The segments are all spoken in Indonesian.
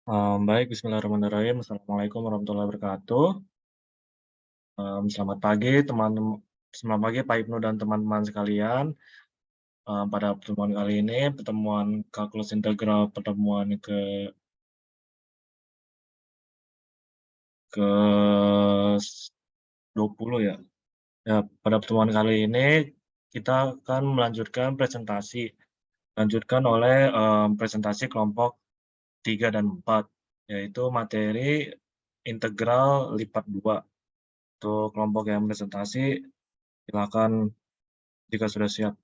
Baik, bismillahirrahmanirrahim. Assalamualaikum warahmatullahi wabarakatuh. Selamat pagi selamat pagi Pak Ibnu dan teman-teman sekalian. Pada pertemuan kali ini, pertemuan kalkulus integral pertemuan ke-20 ya. Ya, pada pertemuan kali ini kita akan lanjutkan oleh presentasi kelompok 3 dan 4, yaitu materi integral lipat 2. Untuk kelompok yang presentasi, silakan jika sudah siap.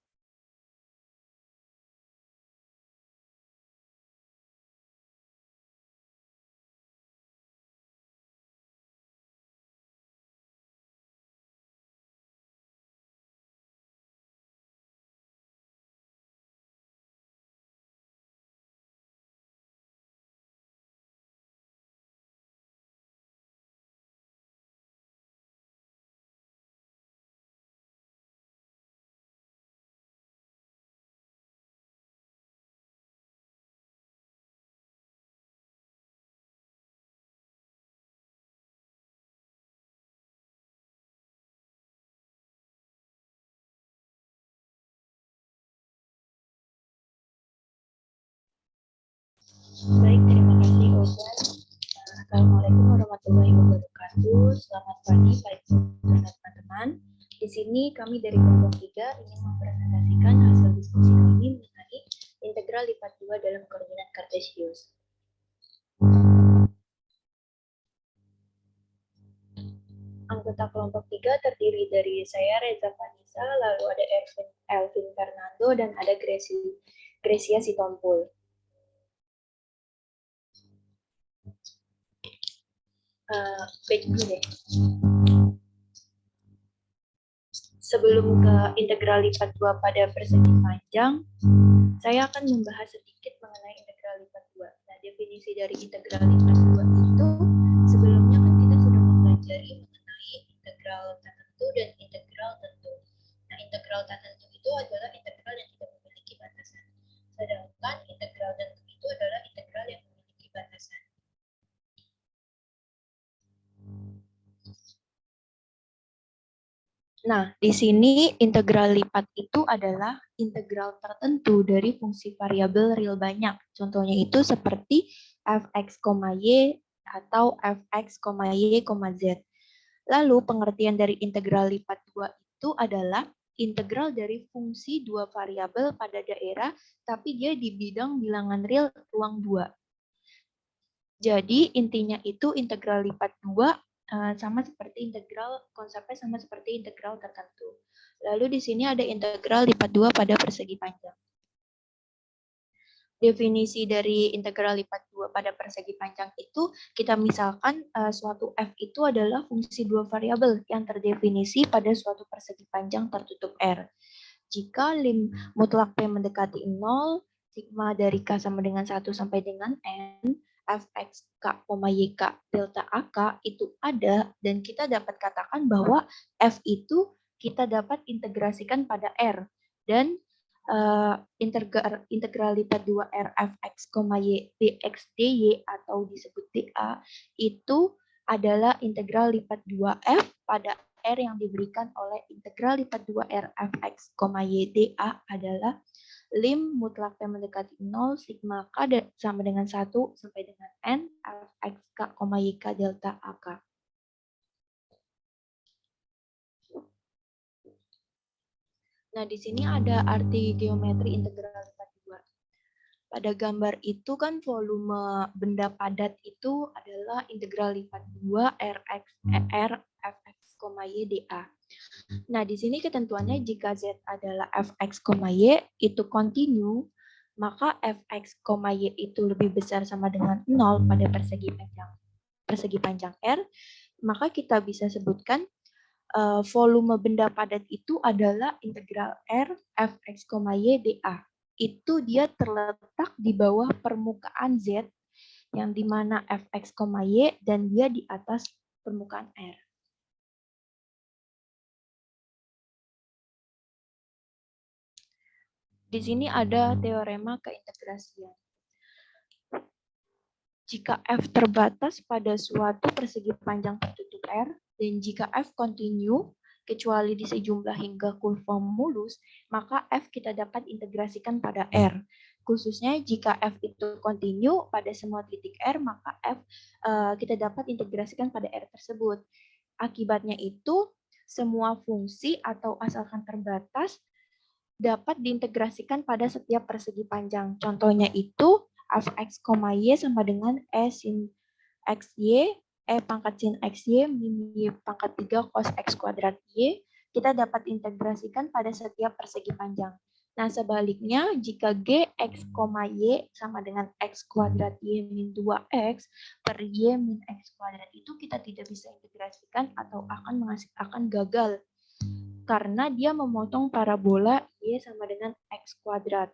Baik, terima kasih Oga. Assalamualaikum warahmatullahi wabarakatuh. Selamat pagi Pak Ibu dan teman-teman. Di sini kami dari kelompok 3 ingin mempresentasikan hasil diskusi kami mengenai integral lipat 2 dalam koordinat kartesius. Anggota kelompok 3 terdiri dari saya Reza Vanessa, lalu ada Elvin Fernando, dan ada Gracia Sitompul. Baik dulu deh. Sebelum ke integral lipat 2 pada persegi panjang, saya akan membahas sedikit mengenai integral lipat 2. Nah, definisi dari integral lipat 2 itu sebelumnya kan kita sudah mempelajari mengenai integral tak tentu dan integral tentu. Nah, integral tak tentu itu adalah integral yang tidak memiliki batasan. Sedangkan integral tentu itu adalah integral yang memiliki batasan. Nah, di sini integral lipat itu adalah integral tertentu dari fungsi variabel real banyak. Contohnya itu seperti fx, y atau fx, y, z. Lalu pengertian dari integral lipat 2 itu adalah integral dari fungsi dua variabel pada daerah, tapi dia di bidang bilangan real ruang 2. Jadi intinya itu integral lipat 2 sama seperti konsepnya sama seperti integral tertentu. Lalu di sini ada integral lipat 2 pada persegi panjang. Definisi dari integral lipat 2 pada persegi panjang itu, kita misalkan suatu f itu adalah fungsi dua variabel yang terdefinisi pada suatu persegi panjang tertutup R. Jika lim mutlak P mendekati 0, sigma dari K sama dengan 1 sampai dengan N, fx K, YK, delta AK itu ada, dan kita dapat katakan bahwa F itu kita dapat integrasikan pada R, dan integral lipat 2 R fx, y dx dy atau disebut dA itu adalah integral lipat 2 F pada R yang diberikan oleh integral lipat 2 R fx, y dA adalah lim mutlak P mendekati 0 sigma K sama dengan 1 sampai dengan N fx K, y K delta AK. Nah, di sini ada arti geometri integral lipat 2. Pada gambar itu kan volume benda padat itu adalah integral lipat 2 Rx R fx, y dA. Nah, di sini ketentuannya jika Z adalah fx, y itu kontinu, maka fx, y itu lebih besar sama dengan 0 pada persegi panjang R, maka kita bisa sebutkan volume benda padat itu adalah integral R fx, y dA. Itu dia terletak di bawah permukaan Z, yang dimana fx, y dan dia di atas permukaan R. Di sini ada teorema keintegrasian. jika F terbatas pada suatu persegi panjang tertutup R, dan jika F kontinu, kecuali di sejumlah hingga kurva mulus, maka F kita dapat integrasikan pada R. Khususnya jika F itu kontinu pada semua titik R, maka F kita dapat integrasikan pada R tersebut. Akibatnya itu, semua fungsi atau asalkan terbatas dapat diintegrasikan pada setiap persegi panjang. Contohnya itu fx, y sama dengan e sin xy, e pangkat sin xy, min y pangkat 3 cos x kuadrat y, kita dapat integrasikan pada setiap persegi panjang. Nah, sebaliknya, jika g, x, y sama dengan x kuadrat y min 2x per y min x kuadrat itu kita tidak bisa integrasikan atau akan gagal karena dia memotong parabola y sama dengan x kuadrat.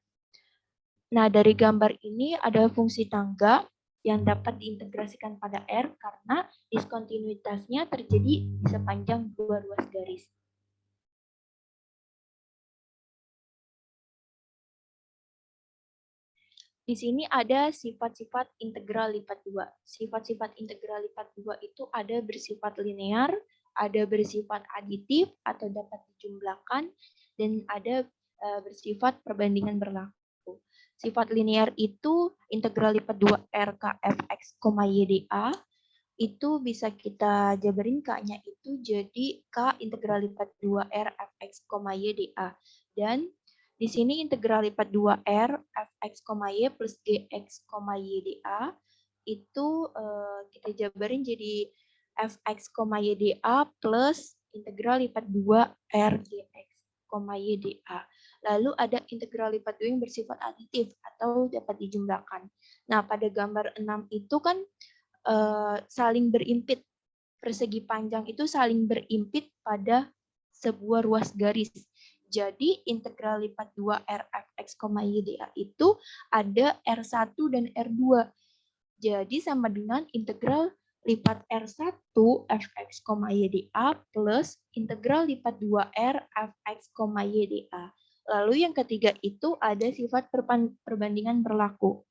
Nah, dari gambar ini ada fungsi tangga yang dapat diintegrasikan pada R karena diskontinuitasnya terjadi di sepanjang dua ruas garis. Di sini ada sifat-sifat integral lipat 2. Sifat-sifat integral lipat 2 itu ada bersifat linear, ada bersifat aditif atau dapat dijumlahkan, dan ada bersifat perbandingan berlaku. Sifat linear itu integral lipat 2 R Kfx, y dA. Itu bisa kita jabarin K-nya itu jadi K integral lipat 2 R Fx, y dA. Dan di sini integral lipat 2 R Fx, y plus Gx, y dA itu kita jabarin jadi Fx, y dA plus integral lipat 2 R Gx, y dA. Lalu ada integral lipat 2 yang bersifat aditif atau dapat dijumlahkan. Nah, pada gambar 6 itu kan saling berimpit. Persegi panjang itu saling berimpit pada sebuah ruas garis. Jadi integral lipat 2 R Fx, y dA itu ada R1 dan R2. Jadi sama dengan integral lipat R1 Fx, y dA plus integral lipat 2R Fx, y dA. Lalu yang ketiga itu ada sifat perbandingan berlaku.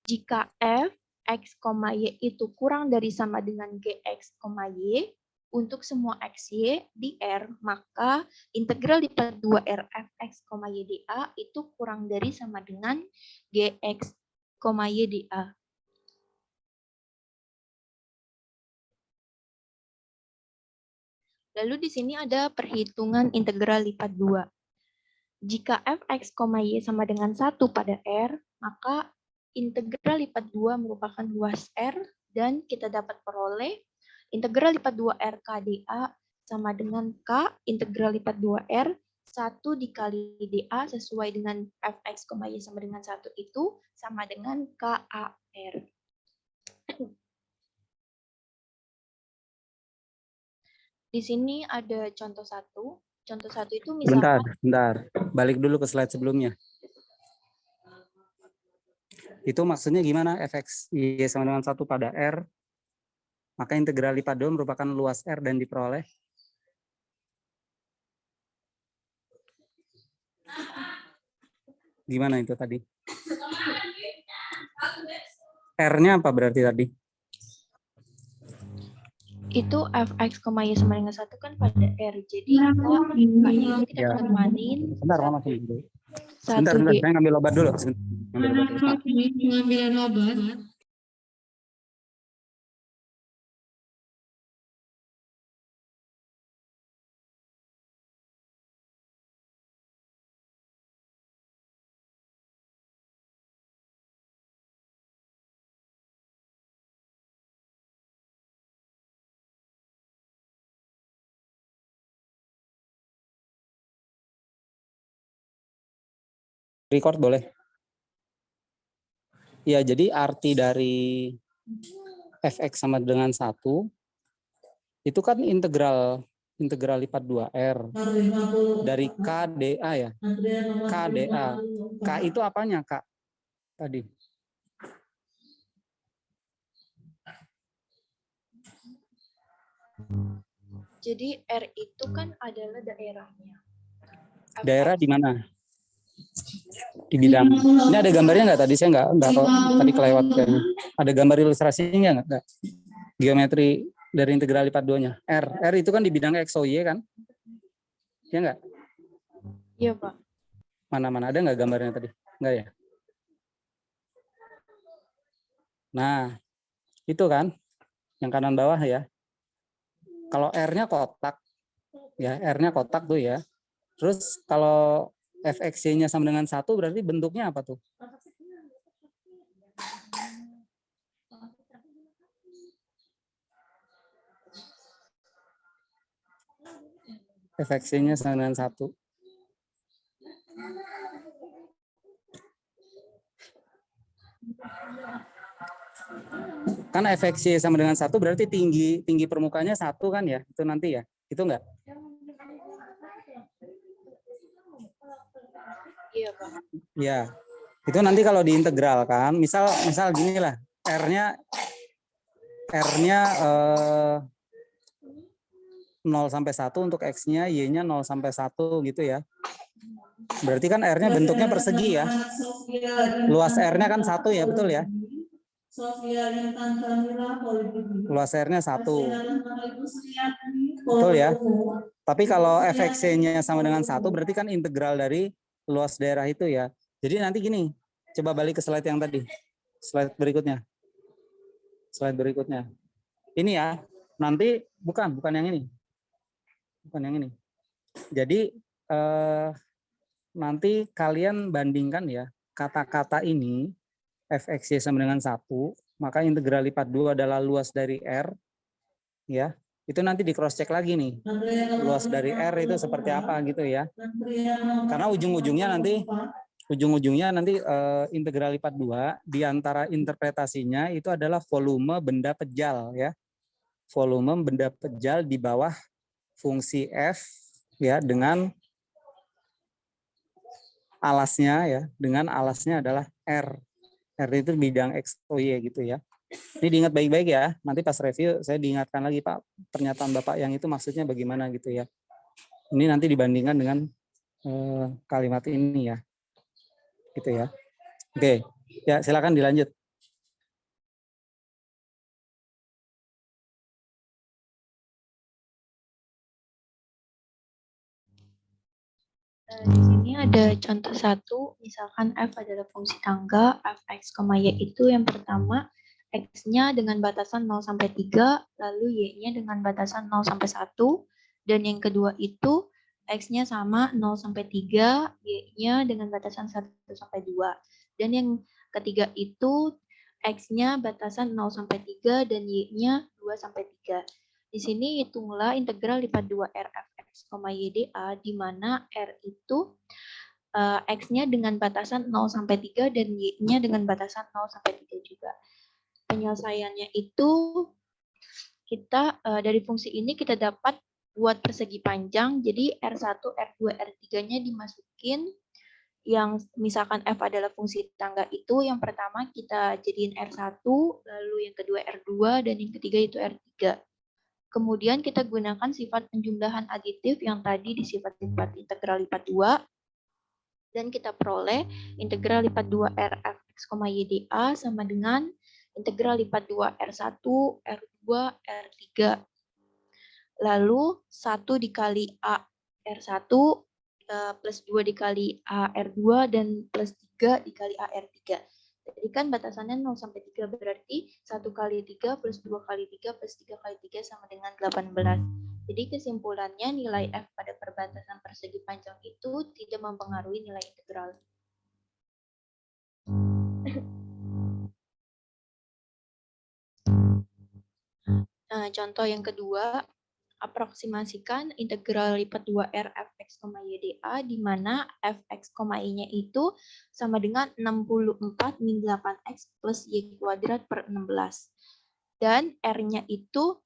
Jika f, x, y itu kurang dari sama dengan gx, y, untuk semua xy di R, maka integral lipat 2R fx, y dA itu kurang dari sama dengan gx, y dA. Lalu di sini ada perhitungan integral lipat 2. Jika fx, y sama dengan 1 pada R, maka integral lipat 2 merupakan luas R, dan kita dapat peroleh integral lipat 2R KdA sama dengan K integral lipat 2R 1 dikali dA sesuai dengan fx, y sama dengan 1 itu sama dengan KAR. Di sini ada contoh 1. Contoh 1 itu misalkan... Bentar. Balik dulu ke slide sebelumnya. Itu maksudnya gimana? Fx y sama dengan 1 pada R, maka integral lipat 2 merupakan luas R dan diperoleh gimana itu tadi? R-nya apa berarti tadi? Itu fx, y sama dengan 1 kan pada R. Jadi K-nya itu kita temanin. Bentar, Mama sini dulu. Sebentar, saya ngambil obat dulu. Pengambilan obat. Record boleh? Ya, jadi arti dari fx sama dengan 1 itu kan integral lipat 2R dari KdA ya. KdA. K itu apanya, Kak? Tadi. Jadi R itu kan adalah daerahnya. Daerah di mana? di bidang. Ini ada gambarnya nggak tadi? Saya nggak tahu, tadi kelewat kayaknya. Ada gambar ilustrasinya nggak? Geometri dari integral lipat 2-nya. R itu kan di bidang X, Y kan? Ya nggak? Iya, Pak. Mana-mana ada nggak gambarnya tadi? Nggak ya? Nah, itu kan yang kanan bawah ya. Kalau R-nya kotak, ya R-nya kotak tuh ya. Terus kalau fxy-nya sama dengan 1 berarti bentuknya apa tuh? Fxy-nya sama dengan 1. Kan fxy sama dengan 1 berarti tinggi permukaannya 1 kan ya? Itu nanti ya? Itu enggak? Iya, Pak. Ya. Itu nanti kalau diintegral kan, misal gini lah, R-nya 0 sampai 1 untuk X-nya, Y-nya 0 sampai 1 gitu ya. Berarti kan R-nya bentuknya persegi ya. Luas R-nya kan 1 ya, betul ya? Luas R-nya 1. Betul ya? Tapi kalau fxy-nya sama dengan 1 berarti kan integral dari luas daerah itu ya. Jadi nanti gini, coba balik ke slide yang tadi. Slide berikutnya. Slide berikutnya. Ini ya, nanti bukan yang ini. Bukan yang ini. Jadi nanti kalian bandingkan ya, kata-kata ini fxy sama dengan 1, maka integral lipat 2 adalah luas dari R, ya. Itu nanti di cross check lagi nih. Luas dari R itu seperti apa gitu ya. Karena ujung-ujungnya nanti integral lipat 2 di antara interpretasinya itu adalah volume benda pejal ya. Volume benda pejal di bawah fungsi F ya dengan alasnya ya, dengan alasnya adalah R. R itu bidang X, Y gitu ya. Ini diingat baik-baik ya. Nanti pas review saya diingatkan lagi Pak, pernyataan Bapak yang itu maksudnya bagaimana gitu ya. Ini nanti dibandingkan dengan kalimat ini ya. Gitu ya. Oke. Ya, silakan dilanjut. Di sini ada contoh 1, misalkan f adalah fungsi tangga, fx, y itu yang pertama x-nya dengan batasan 0 sampai 3, lalu y-nya dengan batasan 0 sampai 1, dan yang kedua itu x-nya sama 0 sampai 3, y-nya dengan batasan 1 sampai 2. Dan yang ketiga itu x-nya batasan 0 sampai 3 dan y-nya 2 sampai 3. Di sini hitunglah integral lipat 2 R fx, y dA, di mana R itu X-nya dengan batasan 0 sampai 3 dan Y-nya dengan batasan 0 sampai 3 juga. Penyelesaiannya itu kita dari fungsi ini kita dapat buat persegi panjang, jadi R1, R2, R3-nya dimasukin, yang misalkan F adalah fungsi tangga itu, yang pertama kita jadiin R1, lalu yang kedua R2, dan yang ketiga itu R3. Kemudian kita gunakan sifat penjumlahan aditif yang tadi di sifat-sifat integral lipat 2. Dan kita peroleh integral lipat 2 R fx, y dA sama dengan integral lipat 2 R1, R2, R3. Lalu 1 dikali A R1 plus 2 dikali A R2 dan plus 3 dikali A R3. Jadi kan batasannya 0 sampai 3 berarti 1 kali 3 plus 2 kali 3 plus 3 kali 3 sama dengan 18. Jadi kesimpulannya nilai F pada perbatasan persegi panjang itu tidak mempengaruhi nilai integral. Nah, contoh yang kedua, aproksimasikan integral lipat 2 R fx, y dA, di mana fx, y-nya itu sama dengan 64 min 8x plus y kuadrat per 16. Dan R-nya itu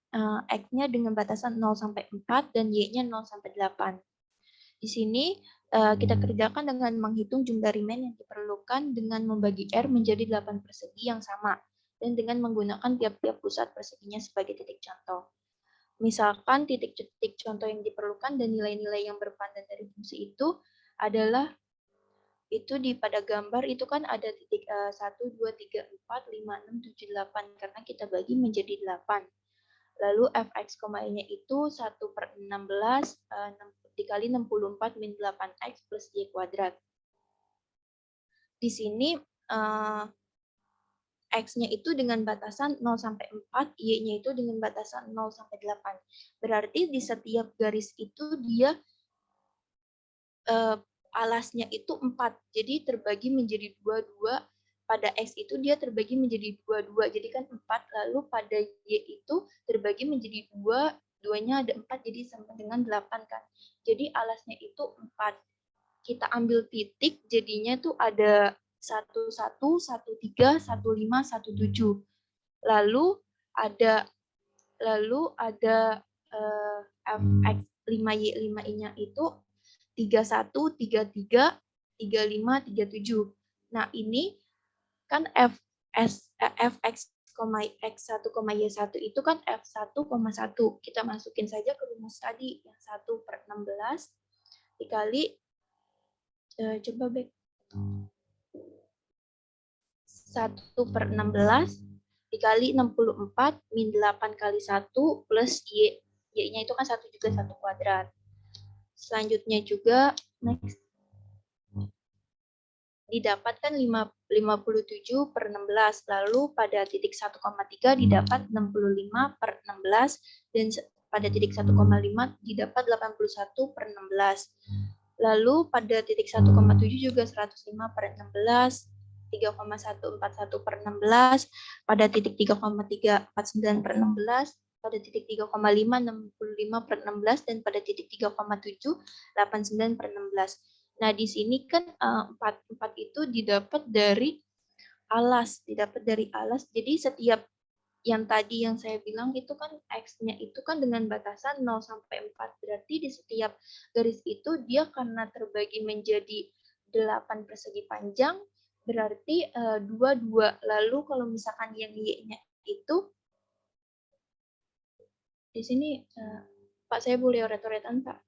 X-nya dengan batasan 0 sampai 4 dan Y-nya 0 sampai 8. Di sini kita kerjakan dengan menghitung jumlah riemann yang diperlukan dengan membagi R menjadi 8 persegi yang sama dan dengan menggunakan tiap-tiap pusat perseginya sebagai titik contoh. Misalkan titik-titik contoh yang diperlukan dan nilai-nilai yang berpandan dari fungsi itu adalah itu pada gambar itu kan ada titik 1, 2, 3, 4, 5, 6, 7, 8 karena kita bagi menjadi 8. Lalu fx, y-nya itu 1/16 dikali 64 min 8x plus y kuadrat. Di sini X-nya itu dengan batasan 0 sampai 4, Y-nya itu dengan batasan 0 sampai 8. Berarti di setiap garis itu dia alasnya itu 4. Jadi terbagi menjadi 2. Pada X itu dia terbagi menjadi 2. Jadi kan 4. Lalu pada Y itu terbagi menjadi 2. 2-nya ada 4, jadi sama dengan 8 kan. Jadi alasnya itu 4. Kita ambil titik, jadinya tuh ada 11, 13, 15, 17. Lalu ada fx 5y5i-nya itu 31, 33, 35, 37. Nah, ini kan fx, x1, y1 itu kan f1,1. Kita masukin saja ke rumus tadi yang 1/16 dikali coba back 1/16 dikali 64 min 8 kali 1 plus y. Y-nya itu kan 1 juga 1 kuadrat. Selanjutnya juga next didapatkan 57/16. Lalu pada titik 1,3 didapat 65/16 dan pada titik 1,5 didapat 81/16. Lalu pada titik 1,7 juga 105/16, 3,141/16, pada titik 3,349/16, pada titik 3,5 65/16 dan pada titik 3,7 89/16. Nah, di sini kan 4 itu didapat dari alas, Jadi setiap yang tadi yang saya bilang itu kan X-nya itu kan dengan batasan 0 sampai 4. Berarti di setiap garis itu dia karena terbagi menjadi 8 persegi panjang, berarti 2, 2. Lalu kalau misalkan yang Y-nya itu, di sini Pak saya boleh oret-oretan Pak?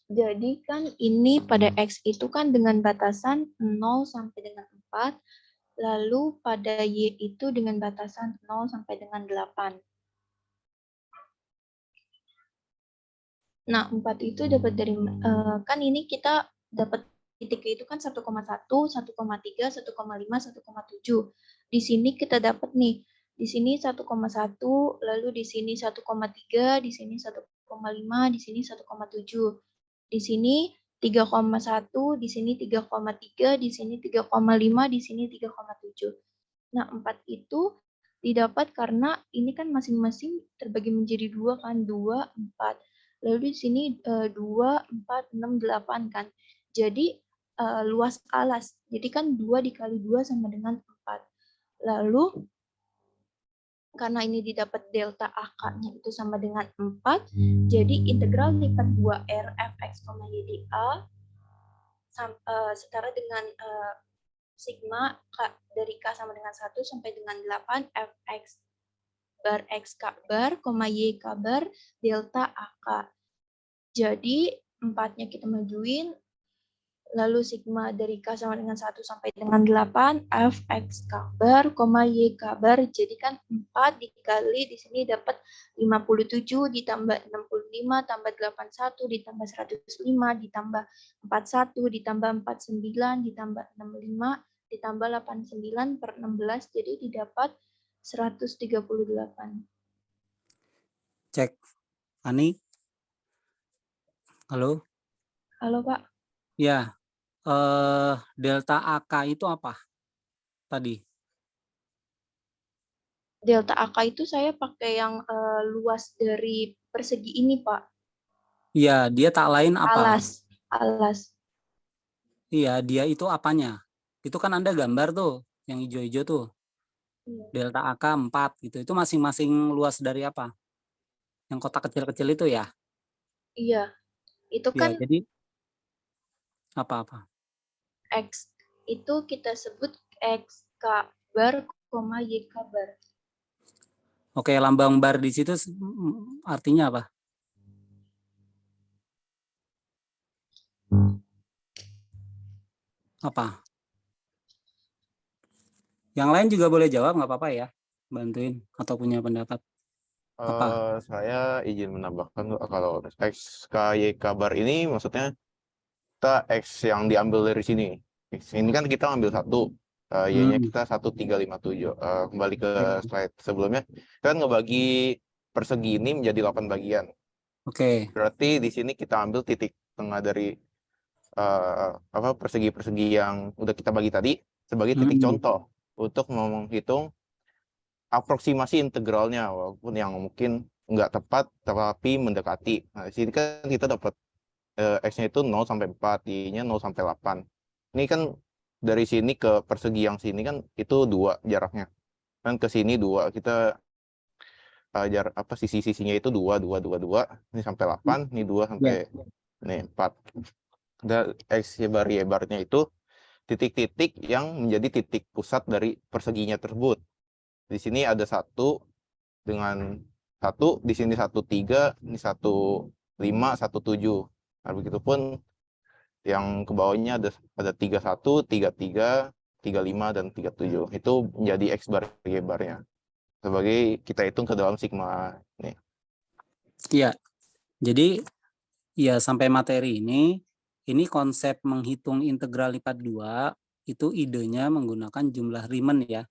Jadi kan ini pada X itu kan dengan batasan 0 sampai dengan 4, lalu pada Y itu dengan batasan 0 sampai dengan 8. Nah, 4 itu dapat dari, kan ini kita dapat titiknya itu kan 1,1, 1,3, 1,5, 1,7. Di sini kita dapat nih, di sini 1,1, lalu di sini 1,3, di sini 1,5, di sini 1,7. Di sini 3,1, di sini 3,3, di sini 3,5, di sini 3,7. Nah, 4 itu didapat karena ini kan masing-masing terbagi menjadi 2 kan, 2, 4. Lalu di sini 2, 4, 6, 8 kan. Jadi luas alas. Jadi kan 2 dikali 2 sama dengan 4. Lalu karena ini didapat delta AK-nya itu sama dengan 4, jadi integral lipat 2R fx, y dA setara dengan sigma dari K sama dengan 1 sampai dengan 8 fx bar x k bar, y k bar, delta AK. Jadi 4-nya kita majuin, lalu sigma dari K sama dengan 1 sampai dengan 8, fx k bar, y k bar. Jadi kan 4 dikali di sini dapat 57 ditambah 65 tambah 81 ditambah 105 ditambah 41 ditambah 49 ditambah 65 ditambah 89 per 16, jadi didapat 138. Cek. Ani? Halo? Halo, Pak. Ya. Delta AK itu apa tadi? Delta AK itu saya pakai yang luas dari persegi ini, Pak. Iya, dia tak lain apa? Alas. Iya, dia itu apanya? Itu kan Anda gambar tuh, yang hijau-hijau tuh. Iya. Delta AK 4 gitu. Itu masing-masing luas dari apa? Yang kotak kecil-kecil itu ya? Iya. Itu Ya, kan jadi apa-apa? X itu kita sebut X K bar, Y K bar. Oke, lambang bar di situ artinya apa? Apa? Yang lain juga boleh jawab, nggak apa-apa ya. Bantuin atau punya pendapat. Apa? Saya izin menambahkan kalau X K Y K bar ini maksudnya kita X yang diambil dari sini. X ini kan kita ambil 1, Y-nya kita 1357. Kembali ke slide sebelumnya, kita kan ngebagi persegi ini menjadi 8 bagian. Oke. Berarti di sini kita ambil titik tengah dari persegi-persegi yang udah kita bagi tadi sebagai titik contoh untuk menghitung aproksimasi integralnya, walaupun yang mungkin nggak tepat tapi mendekati. Nah, di sini kan kita dapat X-nya itu 0 sampai 4, Y-nya 0 sampai 8. Ini kan dari sini ke persegi yang sini kan itu 2 jaraknya. Kan ke sini 2, kita sisi-sisinya itu 2, 2, 2, 2. Ini sampai 8, ini 2 sampai ini 4. Dan X bar Y barnya itu titik-titik yang menjadi titik pusat dari perseginya tersebut. Di sini ada 1 dengan 1, di sini 13, ini 15, 17. Nah, begitupun yang ke bawahnya ada 31, 33, 35 dan 37. Itu menjadi X bar Y barnya. Sebagai kita hitung ke dalam sigma ini. Iya. Jadi ya sampai materi ini konsep menghitung integral lipat 2 itu idenya menggunakan jumlah Riemann ya.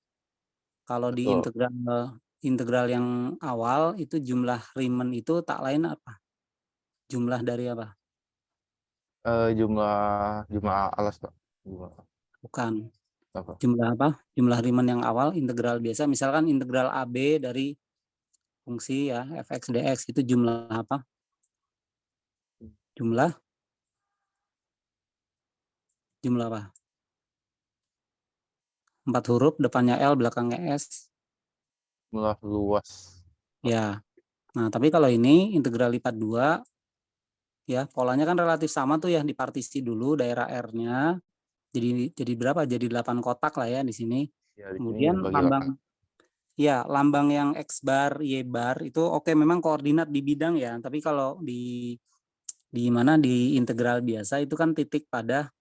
Kalau di integral yang awal itu jumlah Riemann itu tak lain apa? Jumlah dari apa? Jumlah alas, Pak. Bukan. Apa? Jumlah apa? Jumlah Riemann yang awal integral biasa. Misalkan integral AB dari fungsi ya fx dx itu jumlah apa? Jumlah apa? 4 huruf, depannya L, belakangnya S. Jumlah luas. Ya. Nah, tapi kalau ini integral lipat 2 ya, polanya kan relatif sama tuh ya, dipartisi dulu daerah R-nya. Jadi berapa? Jadi 8 kotak lah ya di sini. Ya, di Kemudian sini lambang yang X bar, Y bar itu oke memang koordinat di bidang ya, tapi kalau di Di mana di integral biasa itu kan titik pada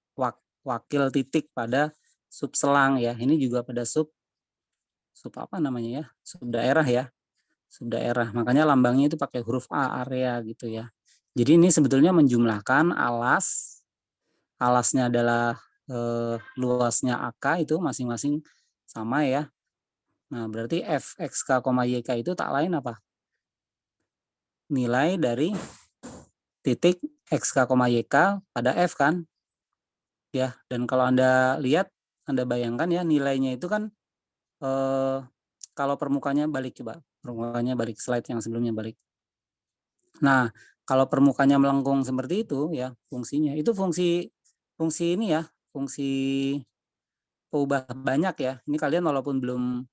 wakil titik pada sub selang ya. Ini juga pada sub apa namanya ya? Sub daerah ya. Sub daerah. Makanya lambangnya itu pakai huruf A, area gitu ya. Jadi ini sebetulnya menjumlahkan alasnya adalah luasnya AK itu masing-masing sama ya. Nah, berarti fxk, yk itu tak lain apa? Nilai dari titik xk, yk pada f kan? Ya, dan kalau Anda lihat, Anda bayangkan ya nilainya itu kan kalau permukaannya balik, coba. Permukaannya balik, slide yang sebelumnya balik. Nah, kalau permukaannya melengkung seperti itu ya fungsinya. Itu fungsi ini ya, fungsi peubah banyak ya. Ini kalian walaupun belum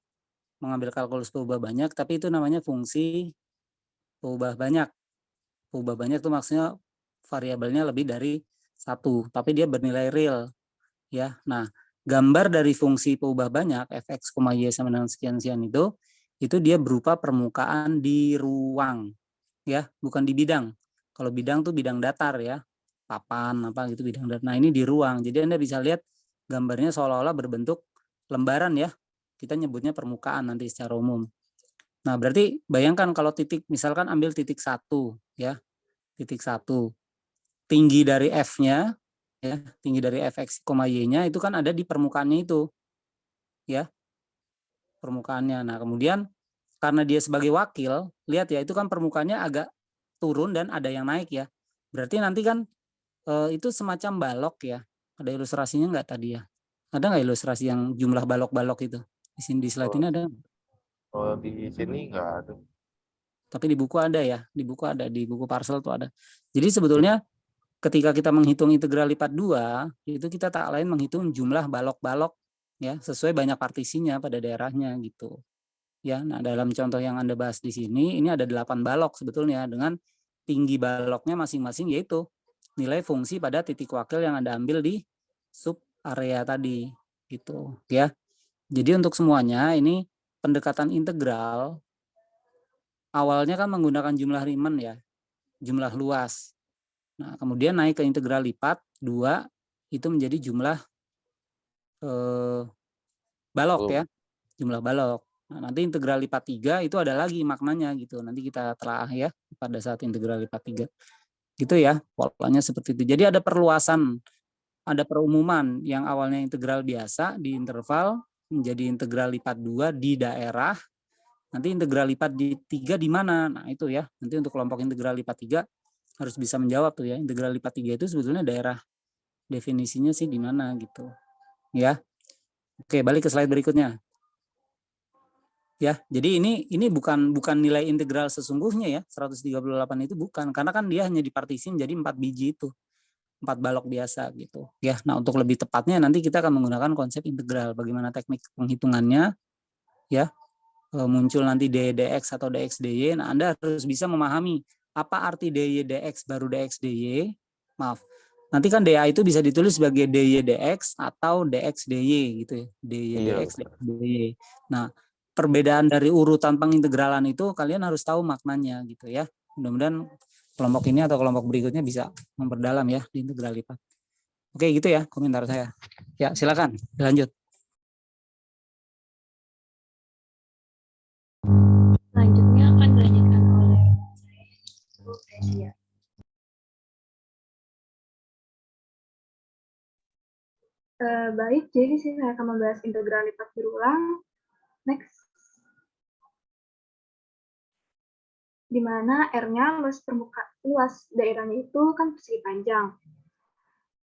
mengambil kalkulus peubah banyak, tapi itu namanya fungsi peubah banyak. Peubah banyak itu maksudnya variabelnya lebih dari satu, tapi dia bernilai real. Ya, nah gambar dari fungsi peubah banyak fx, y sama dengan sekian-sekian itu dia berupa permukaan di ruang, ya, bukan di bidang. Kalau bidang tuh bidang datar ya, papan apa gitu bidang datar. Nah ini di ruang, jadi Anda bisa lihat gambarnya seolah-olah berbentuk lembaran ya. Kita nyebutnya permukaan nanti secara umum. Nah berarti bayangkan kalau titik, misalkan ambil titik 1 ya, titik 1, tinggi dari f-nya ya, tinggi dari fx, y-nya itu kan ada di permukaannya itu ya, permukaannya. Nah kemudian karena dia sebagai wakil, lihat ya itu kan permukaannya agak turun dan ada yang naik ya. Berarti nanti kan itu semacam balok ya. Ada ilustrasinya nggak tadi ya? Ada nggak ilustrasi yang jumlah balok-balok itu? Di sini di slide ini ada. Kalau di sini nggak ada. Tapi di buku ada ya, di buku ada, di buku parcel tuh ada. Jadi sebetulnya ketika kita menghitung integral lipat 2, itu kita tak lain menghitung jumlah balok-balok ya, sesuai banyak partisinya pada daerahnya gitu. Ya, nah dalam contoh yang Anda bahas di sini, ini ada 8 balok sebetulnya dengan tinggi baloknya masing-masing yaitu nilai fungsi pada titik wakil yang Anda ambil di sub area tadi gitu ya. Jadi untuk semuanya ini pendekatan integral awalnya kan menggunakan jumlah Riemann ya, jumlah luas. Nah, kemudian naik ke integral lipat 2 itu menjadi jumlah balok ya, jumlah balok. Nah, nanti integral lipat 3 itu ada lagi maknanya gitu. Nanti kita telah ya pada saat integral lipat 3. Gitu ya, polanya seperti itu. Jadi ada perluasan, ada perumuman yang awalnya integral biasa di interval menjadi integral lipat 2 di daerah. Nanti integral lipat di 3 di mana? Nah, itu ya. Nanti untuk kelompok integral lipat 3 harus bisa menjawab tuh ya. Integral lipat 3 itu sebetulnya daerah definisinya sih di mana gitu. Ya. Oke, balik ke slide berikutnya. Ya, jadi ini bukan nilai integral sesungguhnya ya, 138 itu bukan, karena kan dia hanya dipartisin jadi 4 biji itu. 4 balok biasa gitu. Ya, nah untuk lebih tepatnya nanti kita akan menggunakan konsep integral. Bagaimana teknik penghitungannya ya. Muncul nanti dy dx atau dx dy. Nah, Anda harus bisa memahami apa arti dy dx baru dx dy. Maaf. Nanti kan dA itu bisa ditulis sebagai dy dx atau dx dy gitu ya. Dy dx, dx dy. Nah, perbedaan dari urutan pengintegralan itu kalian harus tahu maknanya gitu ya. Mudah-mudahan kelompok ini atau kelompok berikutnya bisa memperdalam ya di integral lipat. Oke, gitu ya komentar saya. Ya, silakan lanjut. Selanjutnya akan dilanjutkan oleh saya. Baik, jadi di sini saya akan membahas integral lipat berulang. Next. Di mana R-nya luas daerahnya itu kan persegi panjang.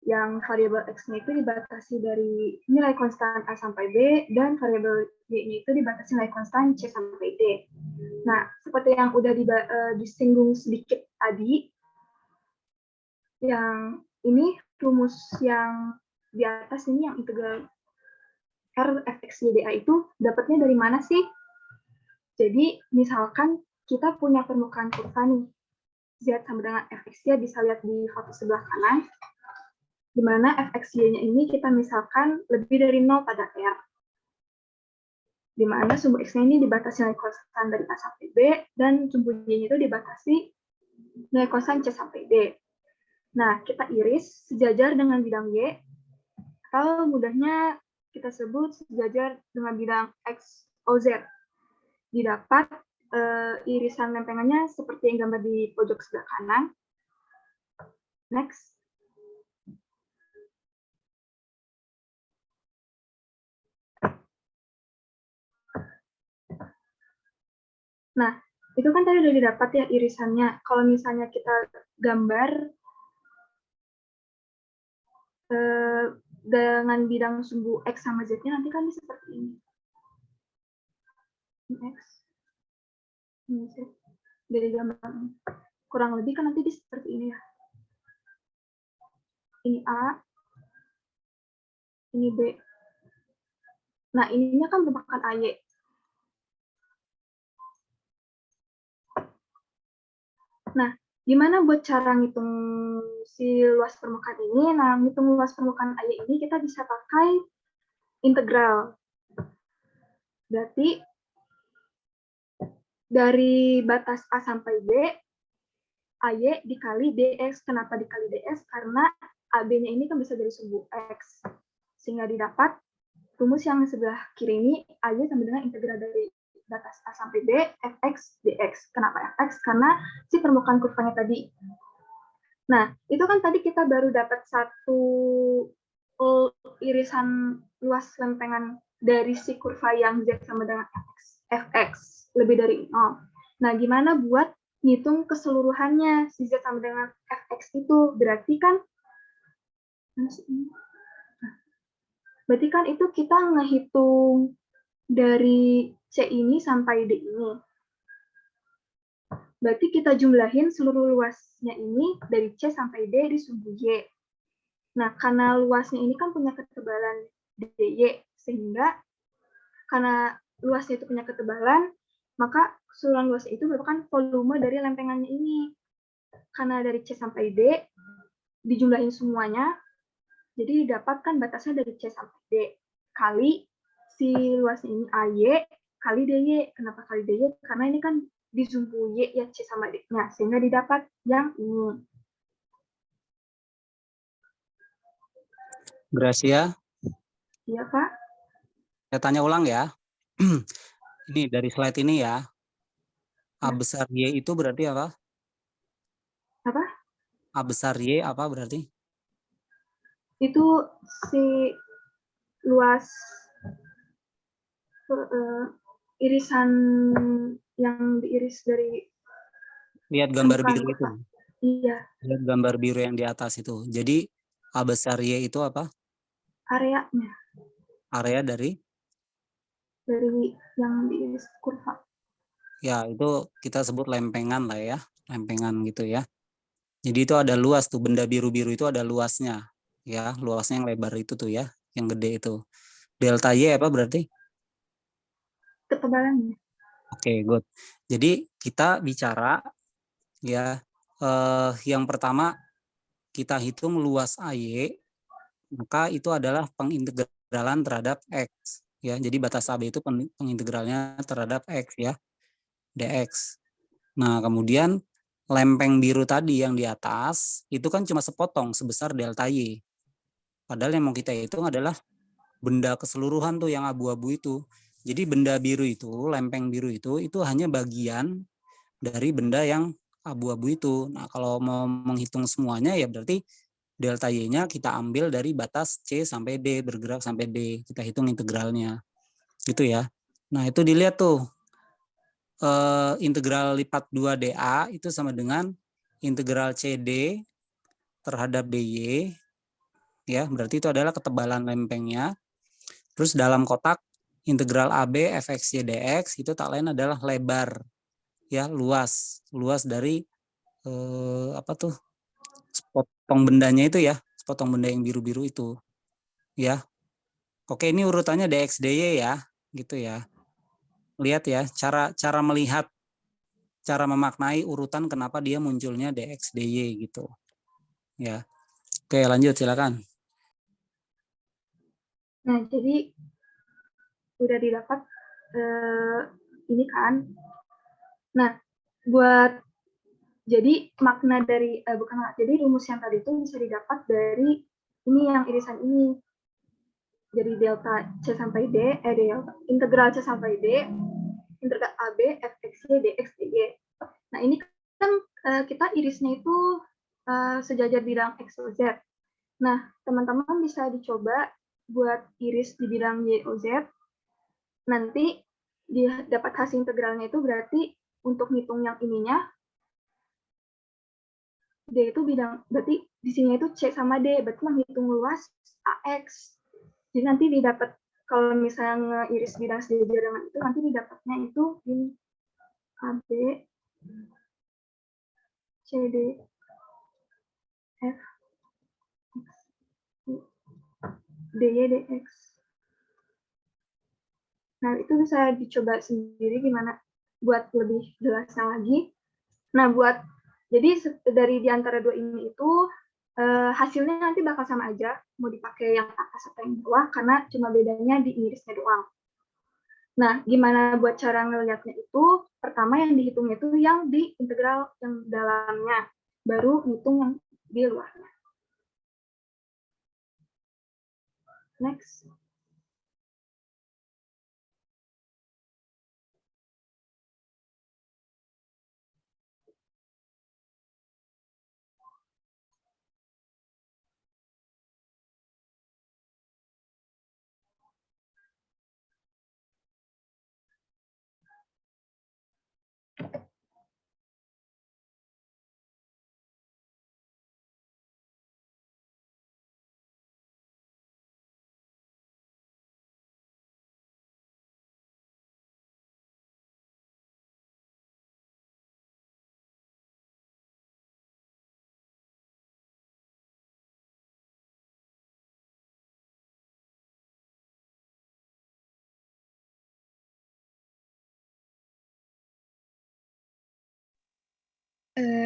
Yang variabel X-nya itu dibatasi dari nilai konstan A sampai B, dan variabel Y-nya itu dibatasi nilai konstan C sampai D. Nah, seperti yang udah disinggung sedikit tadi, yang ini rumus yang di atas ini yang integral R fx y dA itu dapatnya dari mana sih? Jadi misalkan kita punya permukaan kurva nih, Z sama dengan fx-y bisa lihat di foto sebelah kanan, di mana fx-y-nya ini kita misalkan lebih dari 0 pada R, di mana sumbu x-nya ini dibatasi nilai konstan dari A sampai B, dan sumbu y-nya itu dibatasi nilai konstan C sampai D. Nah, kita iris sejajar dengan bidang Y, atau mudahnya kita sebut sejajar dengan bidang X, O, Z. Didapat irisan lempengannya seperti yang gambar di pojok sebelah kanan. Next. Nah, itu kan tadi udah didapat ya irisannya. Kalau misalnya kita gambar dengan bidang sumbu X sama Z-nya nanti kan seperti ini. Ini X, ini Z. Dari gambar ini. Kurang lebih kan nanti seperti ini ya. Ini A, ini B. Nah, ininya kan merupakan AY. Nah, gimana buat cara ngitung si luas permukaan ini? Nah, ngitung luas permukaan AY ini kita bisa pakai integral. Berarti dari batas A sampai B, AY dikali DX. Kenapa dikali DX? Karena AB-nya ini kan bisa dari sumbu X. Sehingga didapat rumus yang sebelah kiri ini, AY sama dengan integral dari batas A sampai B, Fx dx. Kenapa Fx? Karena si permukaan kurvanya tadi. Nah, itu kan tadi kita baru dapat satu irisan luas lempengan dari si kurva yang Z sama dengan Fx, lebih dari 0. Nah, gimana buat ngitung keseluruhannya si Z sama dengan Fx itu? Berarti kan itu kita ngehitung dari C ini sampai D ini. Berarti kita jumlahin seluruh luasnya ini dari C sampai D di sumbu Y. Nah, karena luasnya ini kan punya ketebalan dy, sehingga karena luasnya itu punya ketebalan, maka keseluruhan luasnya itu merupakan volume dari lempengannya ini. Karena dari C sampai D, dijumlahin semuanya, jadi didapatkan batasnya dari C sampai D, kali si luasnya ini AY, kali DY. Kenapa kali DY? Karena ini kan di sumbu Y ya C sama D-nya, sehingga didapat yang ini. Gracia, Iya, Pak. saya tanya ulang ya. Ini dari slide ini ya. A Ya. besar Y itu berarti apa? Apa? A besar Y apa berarti? Itu si luas irisan yang diiris dari Lihat gambar permukaan biru itu. kurva. Iya, Lihat gambar biru yang di atas itu. Jadi A besar Y itu apa? areanya Area dari? dari yang diiris kurva. Ya, itu kita sebut lempengan lah ya. Lempengan gitu ya. Jadi itu ada luas tuh, benda biru-biru itu ada luasnya. Ya, luasnya yang lebar itu tuh ya, yang gede itu. Delta Y apa berarti? Ketebalannya. Oke, good. Jadi kita bicara ya, yang pertama kita hitung luas AY, maka itu adalah pengintegralan terhadap X. Ya, jadi batas AB itu pengintegralnya terhadap X ya, dx. Nah, kemudian lempeng biru tadi yang di atas itu kan cuma sepotong sebesar delta Y. Padahal yang mau kita hitung adalah benda keseluruhan tuh yang abu-abu itu. Jadi benda biru itu, lempeng biru itu hanya bagian dari benda yang abu-abu itu. Nah, kalau mau menghitung semuanya ya berarti delta Y-nya kita ambil dari batas C sampai D, bergerak sampai D. Kita hitung integralnya. Gitu ya. Nah, itu dilihat tuh. Integral lipat 2dA itu sama dengan integral CD terhadap DY. Ya, berarti itu adalah ketebalan lempengnya. Terus dalam kotak integral AB fx y dx itu tak lain adalah lebar, ya, luas dari apa tuh, sepotong bendanya itu ya, sepotong benda yang biru-biru itu, ya. Oke, ini urutannya dx dy ya, gitu ya. Lihat ya, cara melihat, cara memaknai urutan kenapa dia munculnya dx dy gitu, ya. Oke, lanjut silakan. Nah, jadi udah didapat ini kan. Nah, buat Jadi makna dari jadi rumus yang tadi itu bisa didapat dari ini yang irisan ini. Jadi delta C sampai D, delta integral C sampai D, integral AB, fx, dx, dy. Nah ini kan kita irisnya itu sejajar bidang x, y, z. Nah teman-teman bisa dicoba buat iris di bidang y, o, z. Nanti dapat hasil integralnya itu berarti untuk ngitung yang ininya, D itu bidang, berarti di sini itu C sama D, berarti menghitung luas AX. Jadi nanti didapat, kalau misalnya iris bidang sejajar dengan itu, nanti didapatnya itu ini AB, CD, F, X, Y, DY, DX. Nah, itu bisa dicoba sendiri gimana buat lebih jelasnya lagi. Nah, jadi dari di antara dua ini itu hasilnya nanti bakal sama aja, mau dipakai yang atas atau yang bawah, karena cuma bedanya di irisnya doang. Nah, gimana buat cara ngelihatnya itu, pertama yang dihitung itu yang di integral yang dalamnya, baru hitung yang di luarnya. Next.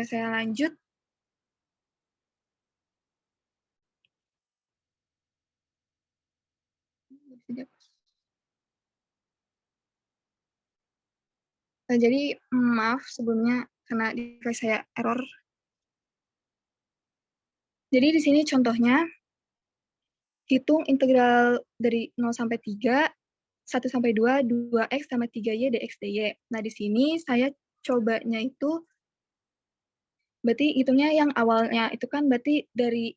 Saya lanjut. Jadi maaf sebelumnya karena device saya error. Jadi di sini contohnya hitung integral dari 0 sampai 3, 1 sampai 2, 2x sama 3y dx dy. Nah, di sini saya cobanya itu berarti hitungnya yang awalnya itu kan berarti dari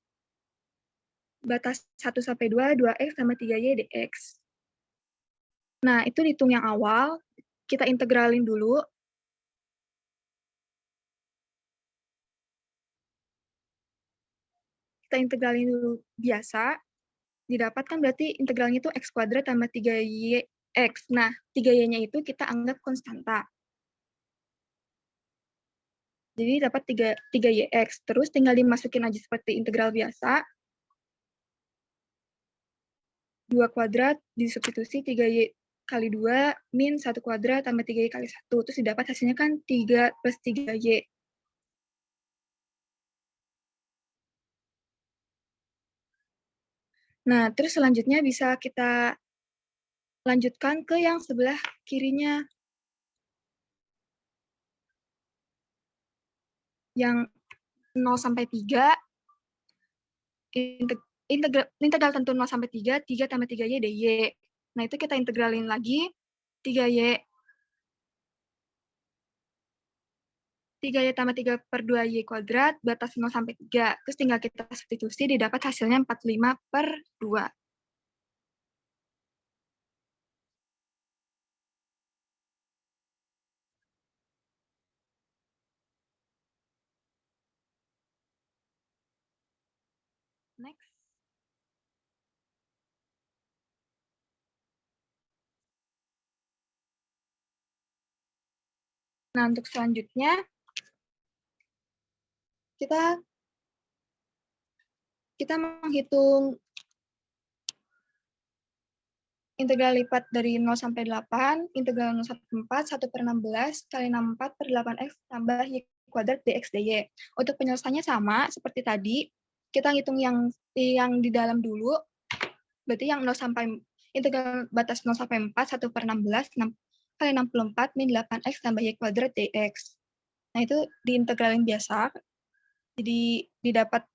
batas 1 sampai 2, 2x sama 3y dx. Nah, itu dihitung yang awal, kita integralin dulu. Kita integralin dulu biasa, didapatkan berarti integralnya itu x kuadrat tambah 3yx. Nah, 3y-nya itu kita anggap konstanta. Jadi dapat 3yx, terus tinggal dimasukin aja seperti integral biasa. 2 kuadrat disubstitusi 3y kali 2 min 1 kuadrat tambah 3y kali 1. Terus didapat hasilnya kan 3 plus 3y. Nah, terus selanjutnya bisa kita lanjutkan ke yang sebelah kirinya. Yang 0 sampai 3, integral tentu 0 sampai 3, 3 tambah 3y dy. Nah, itu kita integralin lagi, 3y tambah 3 per 2y kuadrat, batas 0 sampai 3. Terus tinggal kita substitusi, didapat hasilnya 45 per 2. Next. Nah, untuk selanjutnya, kita menghitung integral lipat dari 0 sampai 8, integral 0 sampai 4, 1 per 16, kali 64 per 8x tambah y kuadrat dx dy. Untuk penyelesaiannya sama, seperti tadi, kita hitung yang di dalam dulu, berarti yang 0 sampai, integral batas 0 sampai 4, 1 per 16, 6 kali 64 min 8x tambah y kuadrat dx. Nah, itu diintegralin biasa. Jadi didapat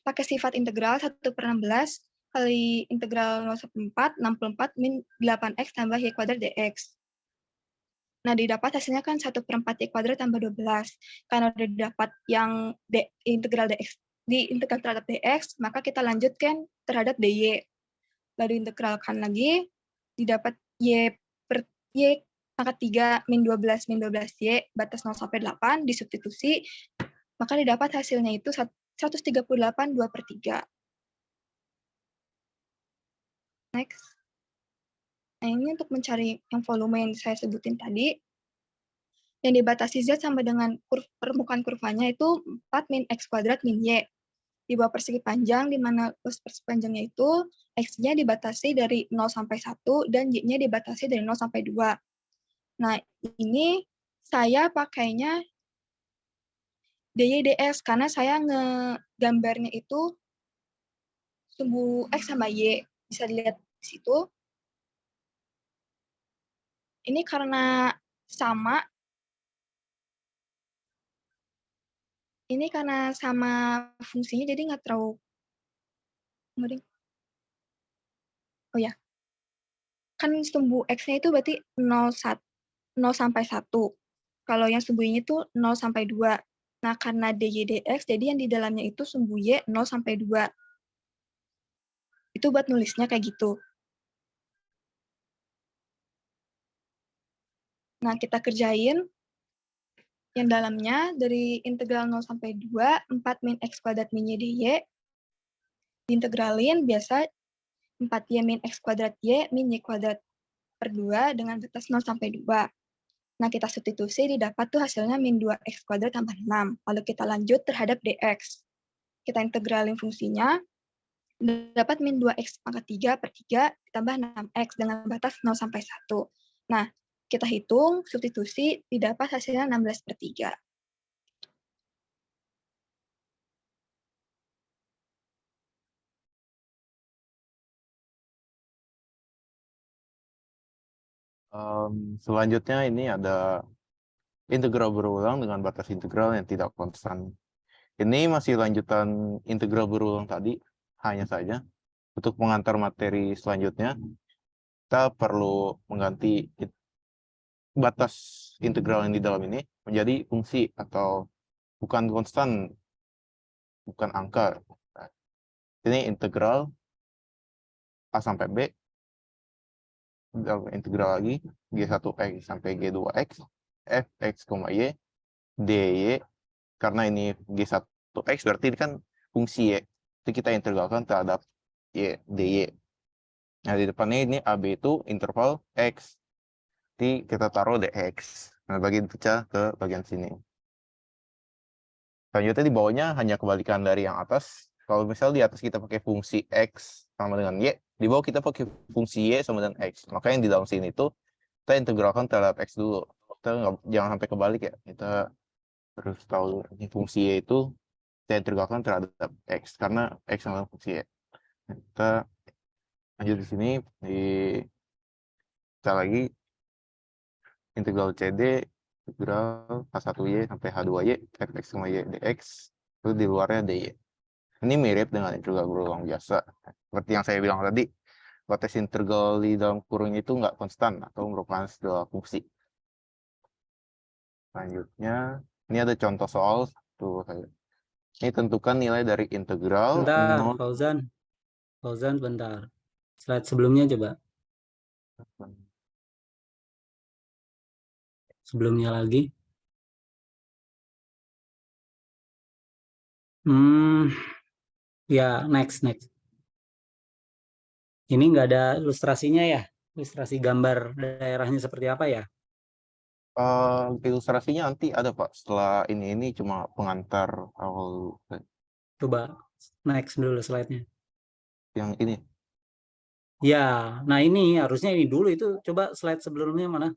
pakai sifat integral 1/16 kali integral 0/4, 64 min 8x tambah y kuadrat dx. Nah, didapat hasilnya kan 1/4 y kuadrat tambah 12. Karena udah didapat yang integral dx, di integral terhadap dx, maka kita lanjutkan terhadap dy. Lalu integralkan lagi, didapat y pangkat 3 min 12 y batas 0 sampai 8 disubstitusi, maka didapat hasilnya itu 138 2/3. Next. Nah, ini untuk mencari yang volume yang saya sebutin tadi. Yang dibatasi Z sama dengan permukaan kurvanya itu 4 min X kuadrat min Y. Di bawah persegi panjang, di mana luas persegi panjangnya itu X-nya dibatasi dari 0 sampai 1 dan Y-nya dibatasi dari 0 sampai 2. Nah, ini saya pakainya DY/DS karena saya ngegambarnya itu sumbu X sama Y. Bisa dilihat di situ. Ini karena sama fungsinya, jadi nggak terlalu. Oh ya, kan sumbu X-nya itu berarti 0 sampai 1. Kalau yang sumbu Y itu 0 sampai 2. Nah, karena dy dx, jadi yang di dalamnya itu sumbu Y 0 sampai 2. Itu buat nulisnya kayak gitu. Nah, kita kerjain yang dalamnya dari integral 0 sampai 2, 4 min X kuadrat min Y dy. Diintegralin biasa 4Y min X kuadrat Y min Y kuadrat per 2 dengan batas 0 sampai 2. Nah, kita substitusi, didapat tuh hasilnya min 2X kuadrat tambah 6. Lalu kita lanjut terhadap dx. Kita integralin fungsinya, dapat min 2X pangkat 3 per 3 ditambah 6X dengan batas 0 sampai 1. Nah, kita hitung, substitusi, didapat hasilnya 16/3. Selanjutnya ini ada integral berulang dengan batas integral yang tidak konstan. Ini masih lanjutan integral berulang tadi, hanya saja untuk mengantar materi selanjutnya, kita perlu mengganti batas integral yang di dalam ini menjadi fungsi atau bukan konstan, bukan angka. Ini integral A sampai B, integral lagi G1X sampai G2X, Fx, Y, dy, karena ini G1X berarti ini kan fungsi Y, itu kita integralkan terhadap Y, dy. Nah, di depannya ini AB itu interval X, jadi kita taruh dx. Nah, bagi pecah ke bagian sini. Selanjutnya di bawahnya hanya kebalikan dari yang atas. Kalau misal di atas kita pakai fungsi X sama dengan Y, di bawah kita pakai fungsi Y sama dengan X. Maka yang di dalam sini itu kita integralkan terhadap X dulu. Kita jangan sampai kebalik ya. Kita harus tahu ini fungsi Y itu kita integralkan terhadap X. Karena X sama dengan fungsi Y. Nah, kita lanjut di sini. Kita lagi integral CD, integral H1Y sampai H2Y, Fx sama Y dx. Terus di luarnya dy. Ini mirip dengan integral berulang biasa. Seperti yang saya bilang tadi, batas integral di dalam kurung itu nggak konstan atau merupakan sebuah fungsi. Selanjutnya, ini ada contoh soal. Ini tentukan nilai dari integral. Bentar, Fauzan, bentar. Slide sebelumnya coba. Sebelumnya lagi. Ya, next. Ini nggak ada ilustrasinya ya? Ilustrasi gambar daerahnya seperti apa ya? Ilustrasinya nanti ada Pak. Setelah ini cuma pengantar awal. Coba next dulu slide-nya. Yang ini. Ya, nah ini harusnya ini dulu, itu coba slide sebelumnya mana?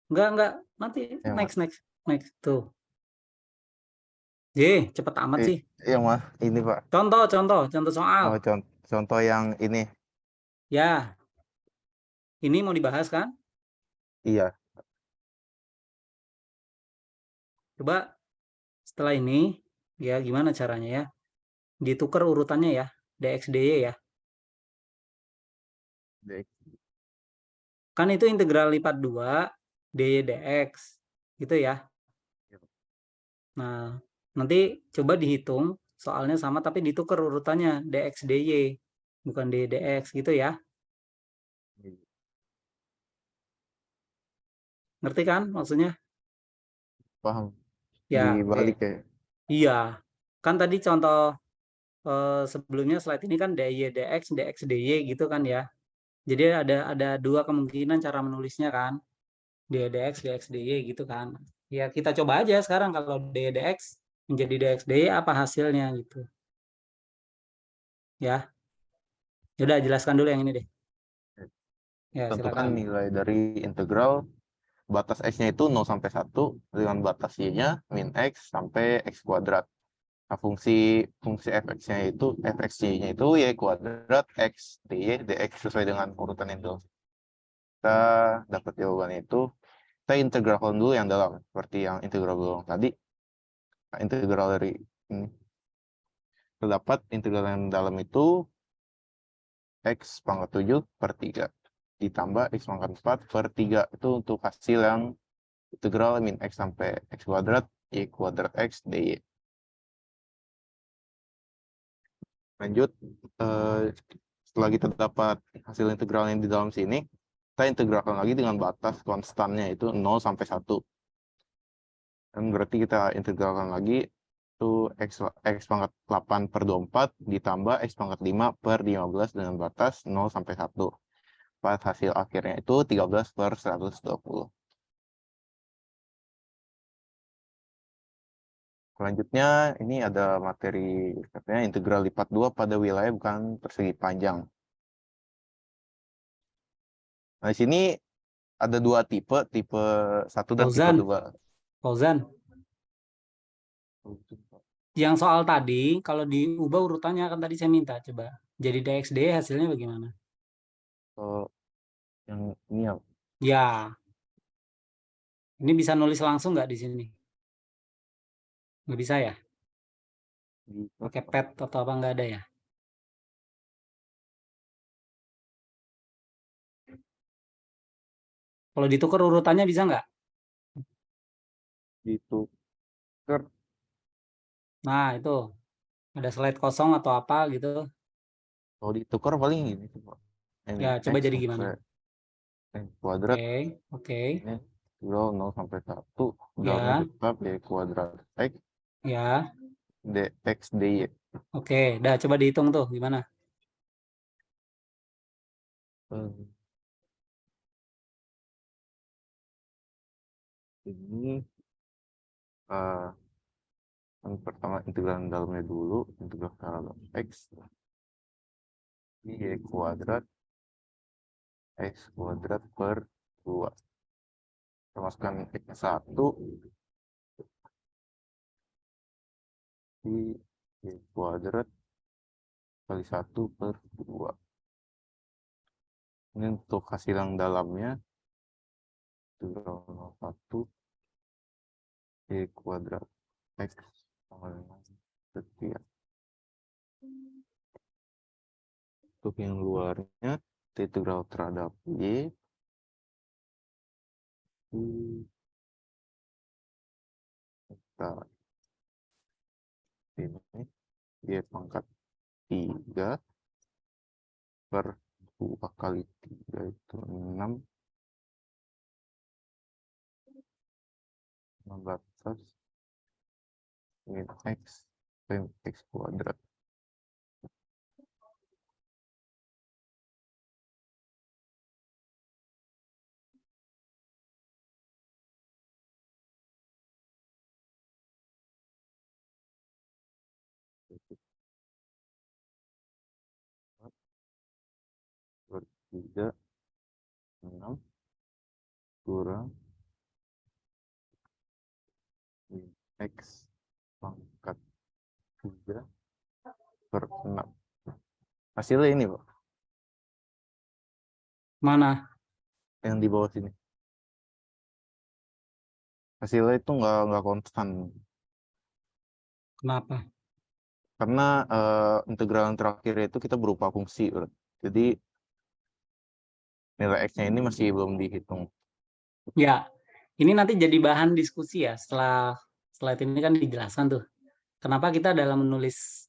Enggak, nanti Ya, next tuh. Cepet amat sih. Yang mah ini Pak. Contoh soal. Oh, contoh yang ini. Ya. Ini mau dibahas kan? Iya. Coba setelah ini ya gimana caranya ya? Ditukar urutannya ya, dx dy ya. Dx. Kan itu integral lipat 2 dy dx gitu ya. Nah, nanti coba dihitung soalnya sama tapi ditukar urutannya dx dy bukan dy dx gitu ya. Ngerti kan maksudnya? Paham. Ya, oke. Dibalik ya. Iya. Kan tadi contoh sebelumnya slide ini kan dy dx dx dy gitu kan ya. Jadi ada dua kemungkinan cara menulisnya kan. Dy dx dx dy gitu kan. Ya kita coba aja sekarang kalau dy dx menjadi dx dy apa hasilnya gitu. Ya. Udah jelaskan dulu yang ini deh. Ya, Tentukan silakan. nilai dari integral batas x-nya itu 0 sampai 1 dengan batas y-nya min x sampai x kuadrat. Nah, fungsi fx-nya itu fx-y-nya itu y kuadrat x dy dx sesuai dengan urutan yang dulu. Kita dapat jawabannya itu, kita integralkan dulu yang dalam seperti yang integral belum tadi. Nah, integral dari ini terdapat integral yang dalam itu x pangkat 7 per 3 ditambah x pangkat 4 per 3 itu untuk hasil yang integral min x sampai x kuadrat y kuadrat x dy. Lanjut, setelah kita dapat hasil integral yang di dalam sini, kita integralkan lagi dengan batas konstannya itu 0 sampai 1. Dan berarti kita integralkan lagi itu x pangkat 8 per 24 ditambah x pangkat 5 per 15 dengan batas 0 sampai 1. Pas hasil akhirnya itu 13 per 120. Selanjutnya, ini ada materi katanya integral lipat 2 pada wilayah bukan persegi panjang. Nah, di sini ada dua tipe 1 dan tipe 2. Fauzan, yang soal tadi kalau diubah urutannya kan tadi saya minta coba. Jadi dx dy hasilnya bagaimana? Oh, yang ini ya, Ya, ini bisa nulis langsung nggak di sini? Nggak bisa ya? di Pakai pet atau apa nggak ada ya? Kalau ditukar urutannya bisa nggak? ditukar. Nah, itu ada slide kosong atau apa gitu. Kalau ditukar paling gini coba. Ini Ya, coba x jadi gimana? sampai x kuadrat Oke, oke. ini 0 sampai 1 dalamnya Ya, tetap y kuadrat x ya. dx dy. Oke, dah coba dihitung tuh gimana? Ini yang pertama integral dalamnya dulu, integral dalam x y kuadrat x kuadrat per 2. Kita masukkan x1 di y kuadrat kali 1 per 2. Ini untuk hasil yang dalamnya integral 1 y kuadrat x sama dengan 3. Untuk yang luarnya integral terhadap y kita ini y pangkat 3 per 2 kali 3 itu 6 batas min x kuadrat. Per 3 6 kurang min x pangkat 3 per 6. Hasilnya ini, Pak, Mana? yang di bawah sini. hasilnya itu nggak konstan. Kenapa? Karena integral yang terakhir itu kita berupa fungsi, Bro. Jadi nilai X-nya ini masih belum dihitung. Ya, ini nanti jadi bahan diskusi ya setelah slide ini kan dijelaskan tuh. Kenapa kita dalam menulis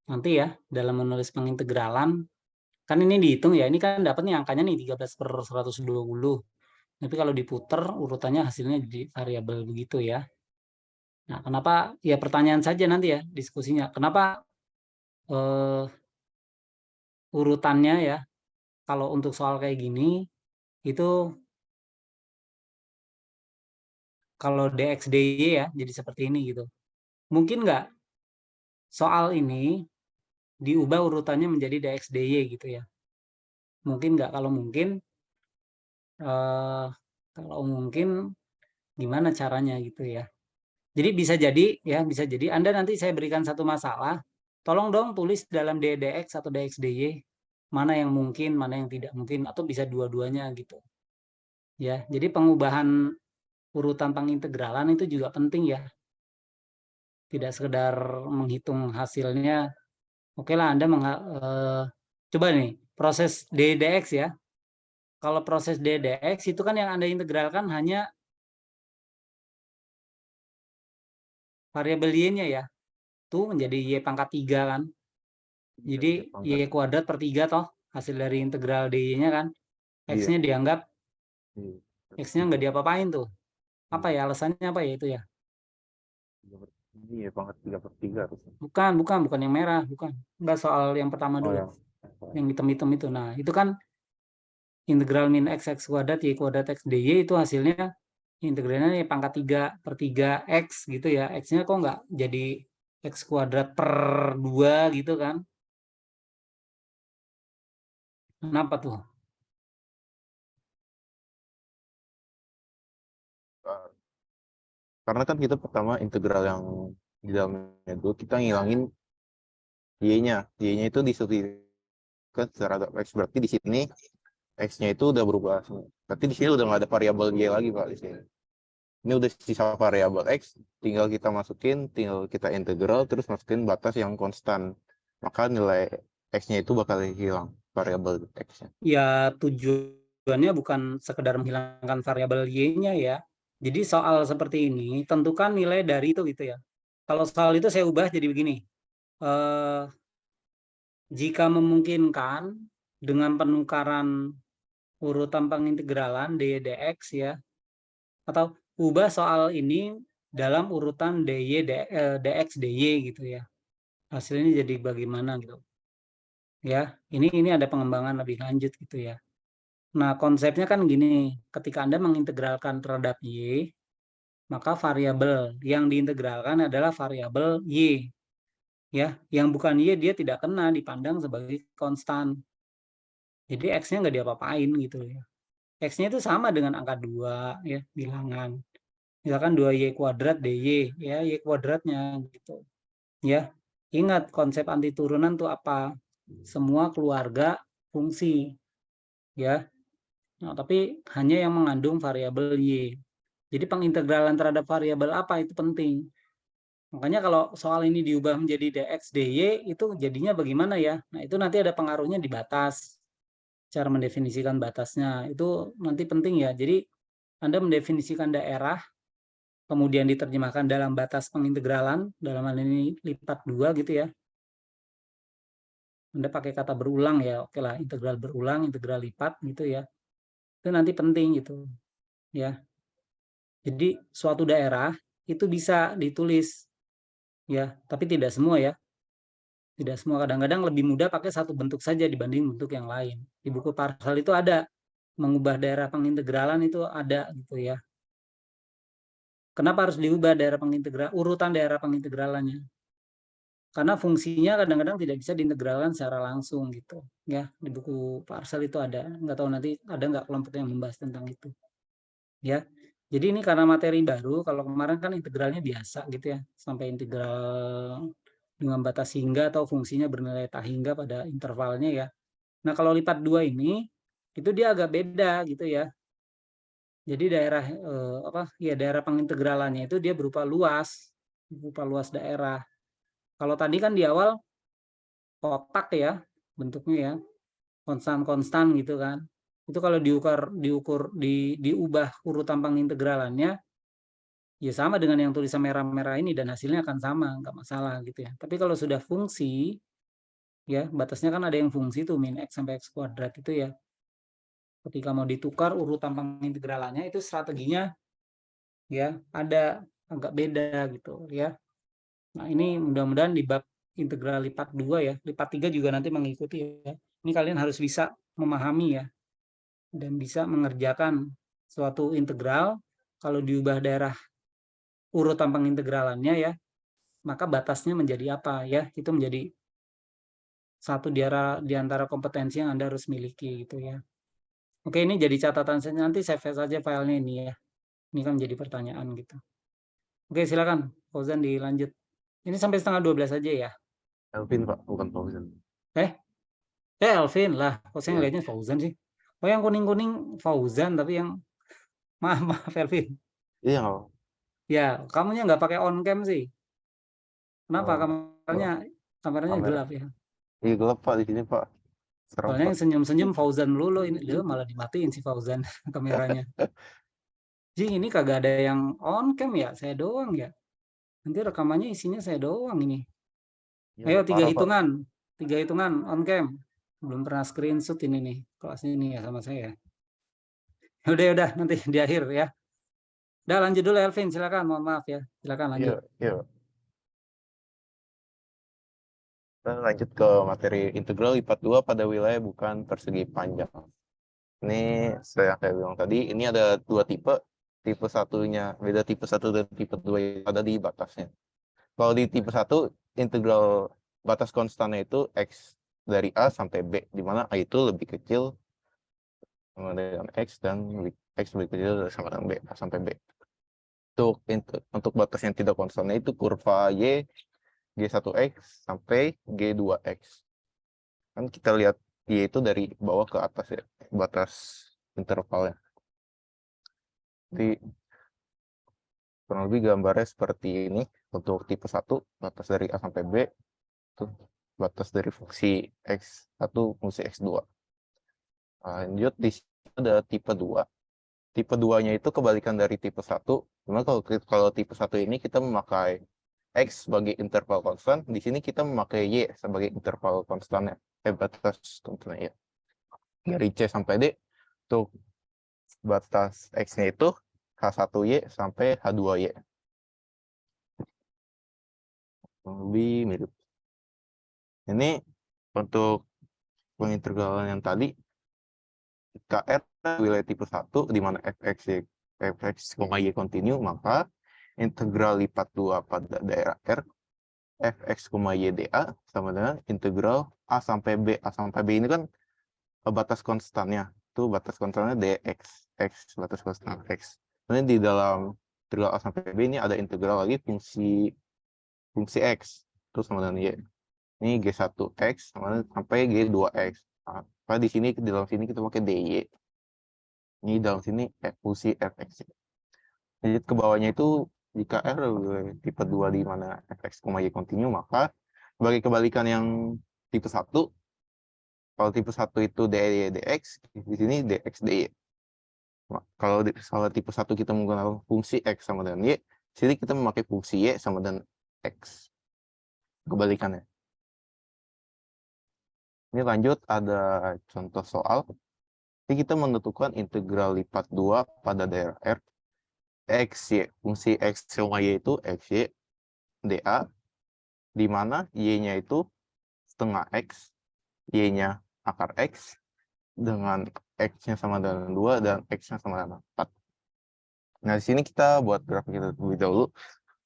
nanti ya, dalam menulis pengintegralan, kan ini dihitung ya, ini kan dapat nih angkanya nih 13/120. Tapi kalau diputer urutannya hasilnya jadi variabel begitu ya. Nah, kenapa? Ya pertanyaan saja nanti ya diskusinya. Kenapa urutannya ya, kalau untuk soal kayak gini, itu kalau dx dy ya, jadi seperti ini gitu. Mungkin nggak soal ini diubah urutannya menjadi dx dy gitu ya? Mungkin nggak? Kalau mungkin gimana caranya gitu ya? Jadi bisa jadi Anda nanti saya berikan satu masalah, tolong dong tulis dalam dx atau dx dy mana yang mungkin, mana yang tidak mungkin, atau bisa dua-duanya gitu. Ya, jadi pengubahan urutan pengintegralan itu juga penting ya. Tidak sekedar menghitung hasilnya. Oke lah, Anda coba nih proses ddx ya. Kalau proses ddx itu kan yang Anda integralkan hanya variabel y-nya ya. Tuh menjadi y pangkat 3 kan. Jadi y kuadrat per 3 toh hasil dari integral dy-nya kan. X-nya dianggap X-nya nggak diapa-apain tuh. Apa ya alasannya apa ya itu ya? Ini ya pangkat 3/3 harusnya. Bukan yang merah, bukan. Enggak, soal yang pertama dulu. Yang hitam-hitam itu. Nah, itu kan integral min x kuadrat y kuadrat x dy itu hasilnya integralnya ya pangkat 3/3 x gitu ya. X-nya kok nggak jadi x kuadrat per 2 gitu kan? Kenapa tuh? Karena kan kita pertama integral yang di dalamnya itu kita ngilangin y-nya. Y-nya itu disubstitusikan secara X. Berarti di sini X-nya itu udah berubah. Berarti di sini udah nggak ada variabel Y lagi, Pak, di sini. Ini udah sisa variabel X, tinggal kita integral, terus masukin batas yang konstan. Maka nilai X-nya itu bakal hilang, variabel X-nya. Ya tujuannya bukan sekedar menghilangkan variabel y-nya ya. Jadi soal seperti ini tentukan nilai dari itu gitu ya. Kalau soal itu saya ubah jadi begini. Jika memungkinkan dengan penukaran urutan pengintegralan dy dx ya, atau ubah soal ini dalam urutan dx dy gitu ya. Hasilnya jadi bagaimana gitu. Ya, ini ada pengembangan lebih lanjut gitu ya. Nah, konsepnya kan gini, ketika Anda mengintegralkan terhadap y, maka variabel yang diintegralkan adalah variabel y. Ya, yang bukan y dia tidak kena dipandang sebagai konstan. Jadi x-nya nggak diapa-apain gitu ya. X-nya itu sama dengan angka 2 ya, bilangan. Misalkan 2y kuadrat dy ya, y kuadratnya gitu. Ya. Ingat konsep anti turunan itu apa? Semua keluarga fungsi. Ya. Nah, tapi hanya yang mengandung variabel y. Jadi pengintegralan terhadap variabel apa itu penting. Makanya kalau soal ini diubah menjadi dx dy itu jadinya bagaimana ya? Nah, itu nanti ada pengaruhnya di batas. Cara mendefinisikan batasnya itu nanti penting ya. Jadi Anda mendefinisikan daerah, kemudian diterjemahkan dalam batas pengintegralan, dalam hal ini lipat 2 gitu ya. Anda pakai kata berulang ya, oke lah, integral berulang, integral lipat gitu ya. Itu nanti penting gitu ya. Jadi suatu daerah itu bisa ditulis ya, tapi tidak semua ya. Tidak semua, kadang-kadang lebih mudah pakai satu bentuk saja dibanding bentuk yang lain. Di buku Parsel itu ada mengubah daerah pengintegralan itu ada gitu ya. Kenapa harus diubah daerah pengintegralan, urutan daerah pengintegralannya? Karena fungsinya kadang-kadang tidak bisa diintegralkan secara langsung gitu ya. Di buku Parsel itu ada, nggak tahu nanti ada nggak kelompok yang membahas tentang itu ya. Jadi ini karena materi baru, kalau kemarin kan integralnya biasa gitu ya, sampai integral dengan batas hingga atau fungsinya bernilai tak hingga pada intervalnya ya. Nah kalau lipat 2 ini itu dia agak beda gitu ya. Jadi daerah daerah pengintegralannya itu dia berupa luas daerah. Kalau tadi kan di awal kotak ya bentuknya ya, konstan-konstan gitu kan. Itu kalau diubah urutan pengintegralannya ya sama dengan yang tulisan merah-merah ini dan hasilnya akan sama, nggak masalah gitu ya. Tapi kalau sudah fungsi ya, batasnya kan ada yang fungsi tuh min x sampai x kuadrat itu ya. Ketika mau ditukar urutan pengintegralannya itu strateginya ya ada agak beda gitu ya. Nah, ini mudah-mudahan di bab integral lipat 2 ya, lipat 3 juga nanti mengikuti ya. Ini kalian harus bisa memahami ya dan bisa mengerjakan suatu integral kalau diubah daerah urutan pengintegralannya ya, maka batasnya menjadi apa ya? Itu menjadi satu di antara kompetensi yang Anda harus miliki gitu ya. Oke, ini jadi catatan saya, nanti save saja filenya ini ya. Ini kan menjadi pertanyaan gitu. Oke, silakan Fauzan dilanjut. Ini sampai setengah 12 aja ya. Elvin Pak, bukan Fauzan. Elvin lah, kok saya Iya. ngeliatnya Fauzan sih. Oh yang kuning-kuning Fauzan, tapi yang maaf Elvin. Iya nggak apa-apa. Ya, kamunya nggak pakai on cam sih. Kenapa kameranya Kamera. gelap ya? Iya gelap Pak di sini Pak. Serem Soalnya Pak. yang senyum-senyum Fauzan melulu ini, dia malah dimatiin si Fauzan kameranya. Ji, ini kagak ada yang on cam ya, saya doang ya. Nanti rekamannya isinya saya doang ini. Iya, Ayo parah, Pak. 3 hitungan on cam. Belum pernah screenshot ini nih kelas ini ya sama saya. Udah nanti di akhir ya. Udah lanjut dulu Elvin, silakan. Mohon maaf ya, silakan lanjut. Iya. Kita lanjut ke materi integral lipat 2 pada wilayah bukan persegi panjang. Ini saya bilang tadi, ini ada dua tipe. Tipe satunya, beda tipe 1 dan tipe 2 yang ada di batasnya. Kalau di tipe 1, integral batas konstannya itu X dari A sampai B, di mana A itu lebih kecil sama dengan X dan X lebih kecil sama dengan B, A sampai B. Untuk batas yang tidak konstannya itu kurva Y G1X sampai G2X. Kan kita lihat Y itu dari bawah ke atas ya, batas intervalnya. Jadi kurang lebih gambarnya seperti ini. Untuk tipe 1, batas dari A sampai B, itu batas dari fungsi X1, fungsi X2. Lanjut, di sini ada tipe 2. Tipe 2-nya itu kebalikan dari tipe 1. Cuma kalau tipe 1 ini kita memakai X sebagai interval konstan, di sini kita memakai Y sebagai interval konstannya, batas konstannya ya. Dari C sampai D, untuk batas X-nya itu H1Y sampai H2Y. Lebih mirip. Ini untuk pengintegralan yang tadi, KR wilayah tipe 1, di mana fx, Y kontinu, maka integral lipat 2 pada daerah R fx, y dA sama dengan integral A sampai B. A sampai B ini kan batas konstannya. Itu batas konstannya dx, x, batas konstan x. Kemudian di dalam integral A sampai B ini ada integral lagi fungsi x. Itu sama dengan y. Ini G1x sampai G2x. Nah, di sini, di dalam sini kita pakai dy. Ini dalam sini fungsi fx. Jadi ke bawahnya itu jika R tipe 2 di mana fx, y kontinu, maka sebagai kebalikan yang tipe 1, kalau tipe 1 itu dy dx, di sini dx dy. Kalau tipe 1 kita menggunakan fungsi x sama dengan y, di sini kita memakai fungsi y sama dengan x. Kebalikannya. Ini lanjut, ada contoh soal. Jadi kita menentukan integral lipat 2 pada daerah R X, Y. Fungsi X sama Y itu X, Y, dA, di mana Y-nya itu setengah X, Y-nya akar X, dengan X-nya sama dengan 2, dan X-nya sama dengan 4. Nah, di sini kita buat grafik kita terlebih dahulu,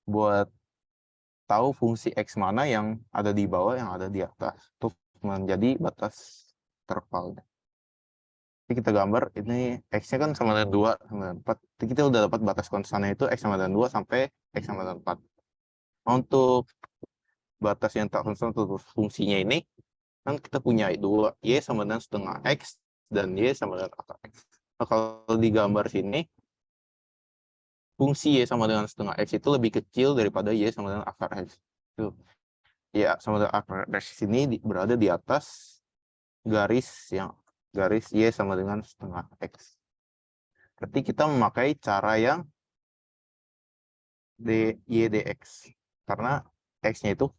buat tahu fungsi X mana yang ada di bawah, yang ada di atas, untuk menjadi batas intervalnya. Jadi kita gambar, ini X-nya kan sama dengan 2, sama dengan 4. Jadi kita udah dapat batas konstannya itu X sama dengan 2 sampai X sama dengan 4. Untuk batas yang tak konstan untuk fungsinya ini, kan kita punya 2, Y sama dengan setengah X, dan Y sama dengan akar X. Nah, kalau di gambar sini, fungsi Y sama dengan setengah X itu lebih kecil daripada Y sama dengan akar X. Itu. Ya, sama dengan akar X ini berada di atas garis Y sama dengan setengah X. Berarti kita memakai cara yang Y dx. Karena X-nya itu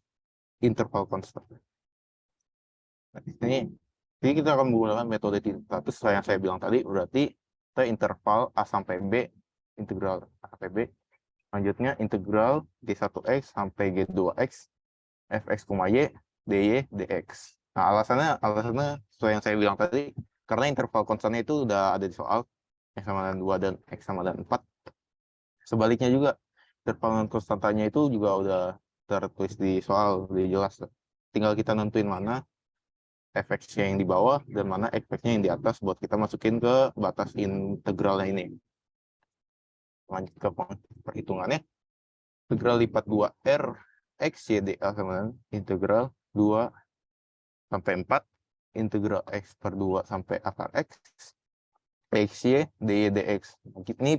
interval constant. Nah, ini kita akan menggunakan metode titik status yang saya bilang tadi, berarti kita interval A sampai B, integral A sampai B, selanjutnya integral G1x sampai G2x, fx, y, dy, dx. Nah, alasannya sesuai yang saya bilang tadi, karena interval konstannya itu udah ada di soal, X sama dengan 2 dan X sama dengan 4. Sebaliknya juga, interval konstantanya itu juga udah tertulis di soal, udah jelas. Tinggal kita nentuin mana fx-nya yang di bawah dan mana fx-nya yang di atas buat kita masukin ke batas integralnya ini. Lanjut ke perhitungannya. Integral lipat 2R x y dA sama dengan integral 2 sampai 4 integral x per 2 sampai akar x xy dy dx. Ini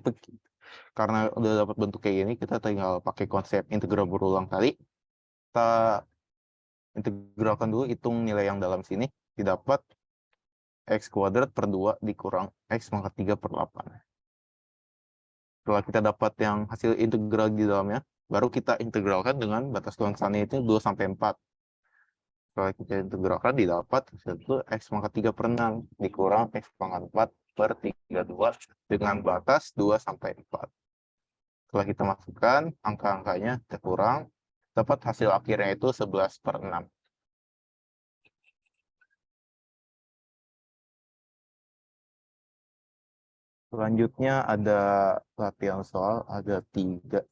karena udah dapat bentuk kayak gini, kita tinggal pakai konsep integral berulang tadi. Kita integralkan dulu, hitung nilai yang dalam sini, didapat x kuadrat per 2 dikurang x pangkat 3 per 8. Setelah kita dapat yang hasil integral di dalamnya, baru kita integralkan dengan batas konstannya itu 2 sampai 4. Setelah kita integralkan, didapat hasil itu x pangkat 3 per 6 dikurang x pangkat 4 per 32 dengan batas 2 sampai 4. Setelah kita masukkan angka-angkanya, kita kurang, dapat hasil akhirnya itu 11 per 6. Selanjutnya ada latihan soal, ada 3.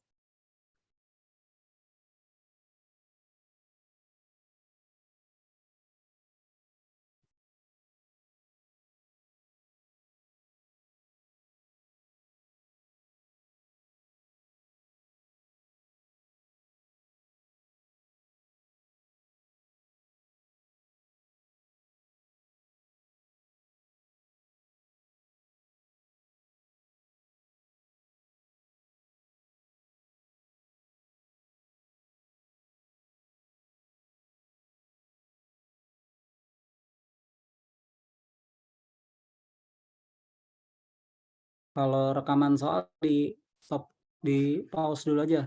Kalau rekaman soal di stop, di pause dulu aja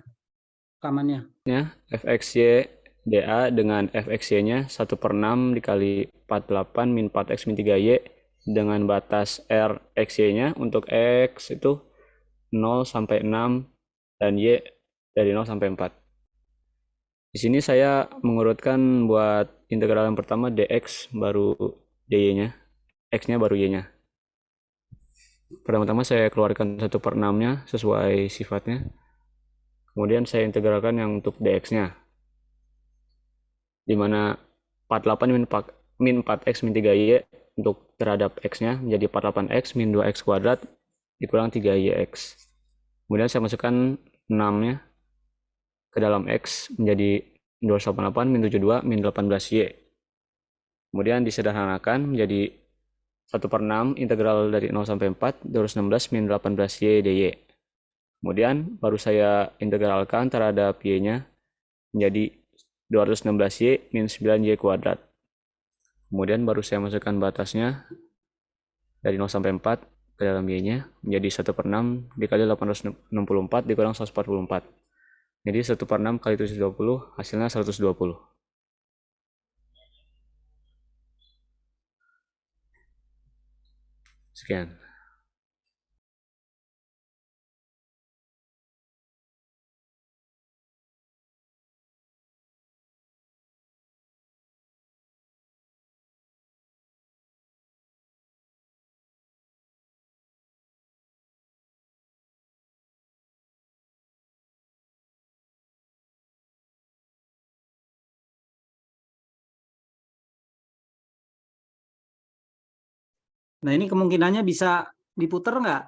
rekamannya. fxy dA dengan fxy-nya 1/6 dikali 48 min 4x min 3y dengan batas r xy-nya untuk x itu 0 sampai 6 dan y dari 0 sampai 4. Di sini saya mengurutkan buat integral yang pertama dx baru dy-nya, x-nya baru y-nya. Pertama-tama saya keluarkan 1/6-nya sesuai sifatnya. Kemudian saya integralkan yang untuk dx-nya. Di mana 48 min 4x min 3y untuk terhadap x-nya menjadi 48x min 2x kuadrat dikurang 3yx. Kemudian saya masukkan 6-nya ke dalam x menjadi 288 min 72 min 18y. Kemudian disederhanakan menjadi 1/6 integral dari 0 sampai 4 216 min 18y dy. Kemudian baru saya integralkan terhadap y-nya menjadi 216y min 9y kuadrat. Kemudian baru saya masukkan batasnya dari 0 sampai 4 ke dalam y-nya menjadi 1/6 dikali 864 dikurang 144. Jadi 1/6 kali 720 hasilnya 120. Sekian. Nah, ini kemungkinannya bisa diputer nggak?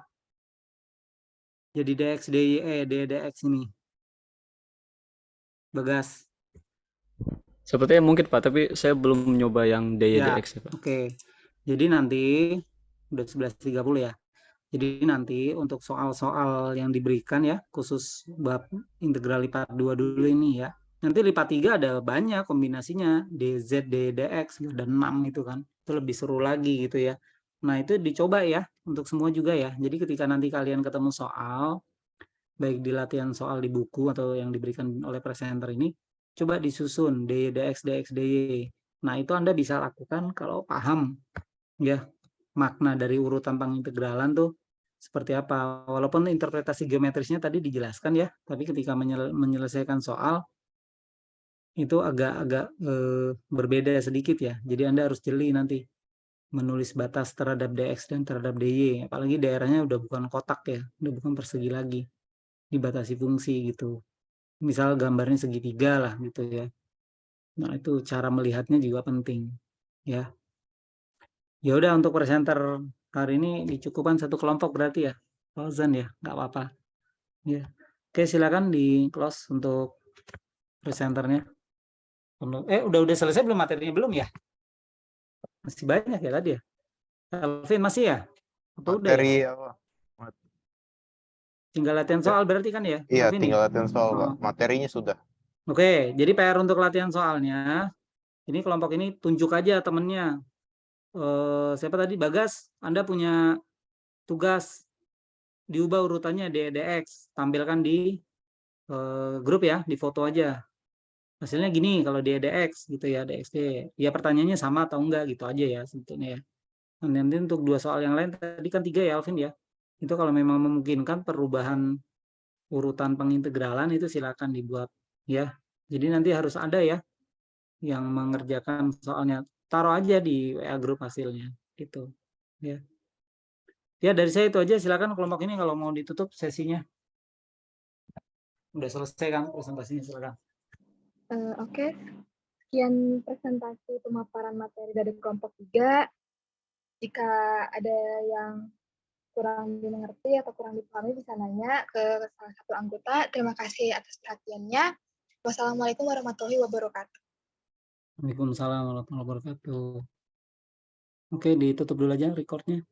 Jadi dx, dy, dx ini. Bagas. Sepertinya mungkin Pak, tapi saya belum mencoba yang dy Ya, dx ya Pak. Oke. Jadi nanti udah 11.30 ya. Jadi nanti untuk soal-soal yang diberikan ya, khusus bab integral lipat 2 dulu ini ya. Nanti lipat 3 ada banyak kombinasinya, DZ, DX, dan 6 itu kan. Itu lebih seru lagi gitu ya. Nah itu dicoba ya, untuk semua juga ya. Jadi ketika nanti kalian ketemu soal, baik di latihan soal di buku atau yang diberikan oleh presenter ini, coba disusun DY, DX, DX, DY. Nah itu Anda bisa lakukan kalau paham ya makna dari urutan pengintegralan tuh seperti apa. Walaupun interpretasi geometrisnya tadi dijelaskan ya, tapi ketika menyelesaikan soal itu agak-agak berbeda sedikit ya. Jadi Anda harus jeli nanti menulis batas terhadap DX dan terhadap DY. Apalagi daerahnya udah bukan kotak ya, udah bukan persegi lagi. Dibatasi fungsi gitu. Misal gambarnya segitiga lah gitu ya. Nah itu cara melihatnya juga penting ya. Ya udah untuk presenter hari ini dicukupkan satu kelompok berarti ya, Fauzan ya, nggak apa-apa. Ya, oke silakan di close untuk presenternya. Udah selesai belum materinya belum ya? Masih banyak ya tadi ya. Alvin masih ya? Apa udah ya? Materi apa? Tinggal latihan soal berarti kan ya? Iya, Alvin tinggal ya? latihan soal, Pak. Materinya sudah. Oke, jadi PR untuk latihan soalnya, ini kelompok ini tunjuk aja temennya. Siapa tadi? Bagas, Anda punya tugas diubah urutannya DX, tampilkan di grup ya, di foto aja. Hasilnya gini kalau DX gitu ya, DXD. Ya pertanyaannya sama atau enggak gitu aja ya sebetulnya ya. Nanti untuk 2 soal yang lain tadi kan 3 ya Alvin ya. Itu kalau memang memungkinkan perubahan urutan pengintegralan itu silakan dibuat ya. Jadi nanti harus ada ya yang mengerjakan soalnya. Taruh aja di WA grup hasilnya gitu ya. Ya dari saya itu aja, silakan kelompok ini kalau mau ditutup sesinya. Udah selesai kan presentasinya, silakan. Oke, sekian presentasi pemaparan materi dari kelompok 3. Jika ada yang kurang dimengerti atau kurang dipahami bisa nanya ke salah satu anggota. Terima kasih atas perhatiannya. Wassalamualaikum warahmatullahi wabarakatuh. Waalaikumsalam warahmatullahi wabarakatuh. Oke, ditutup dulu aja recordnya.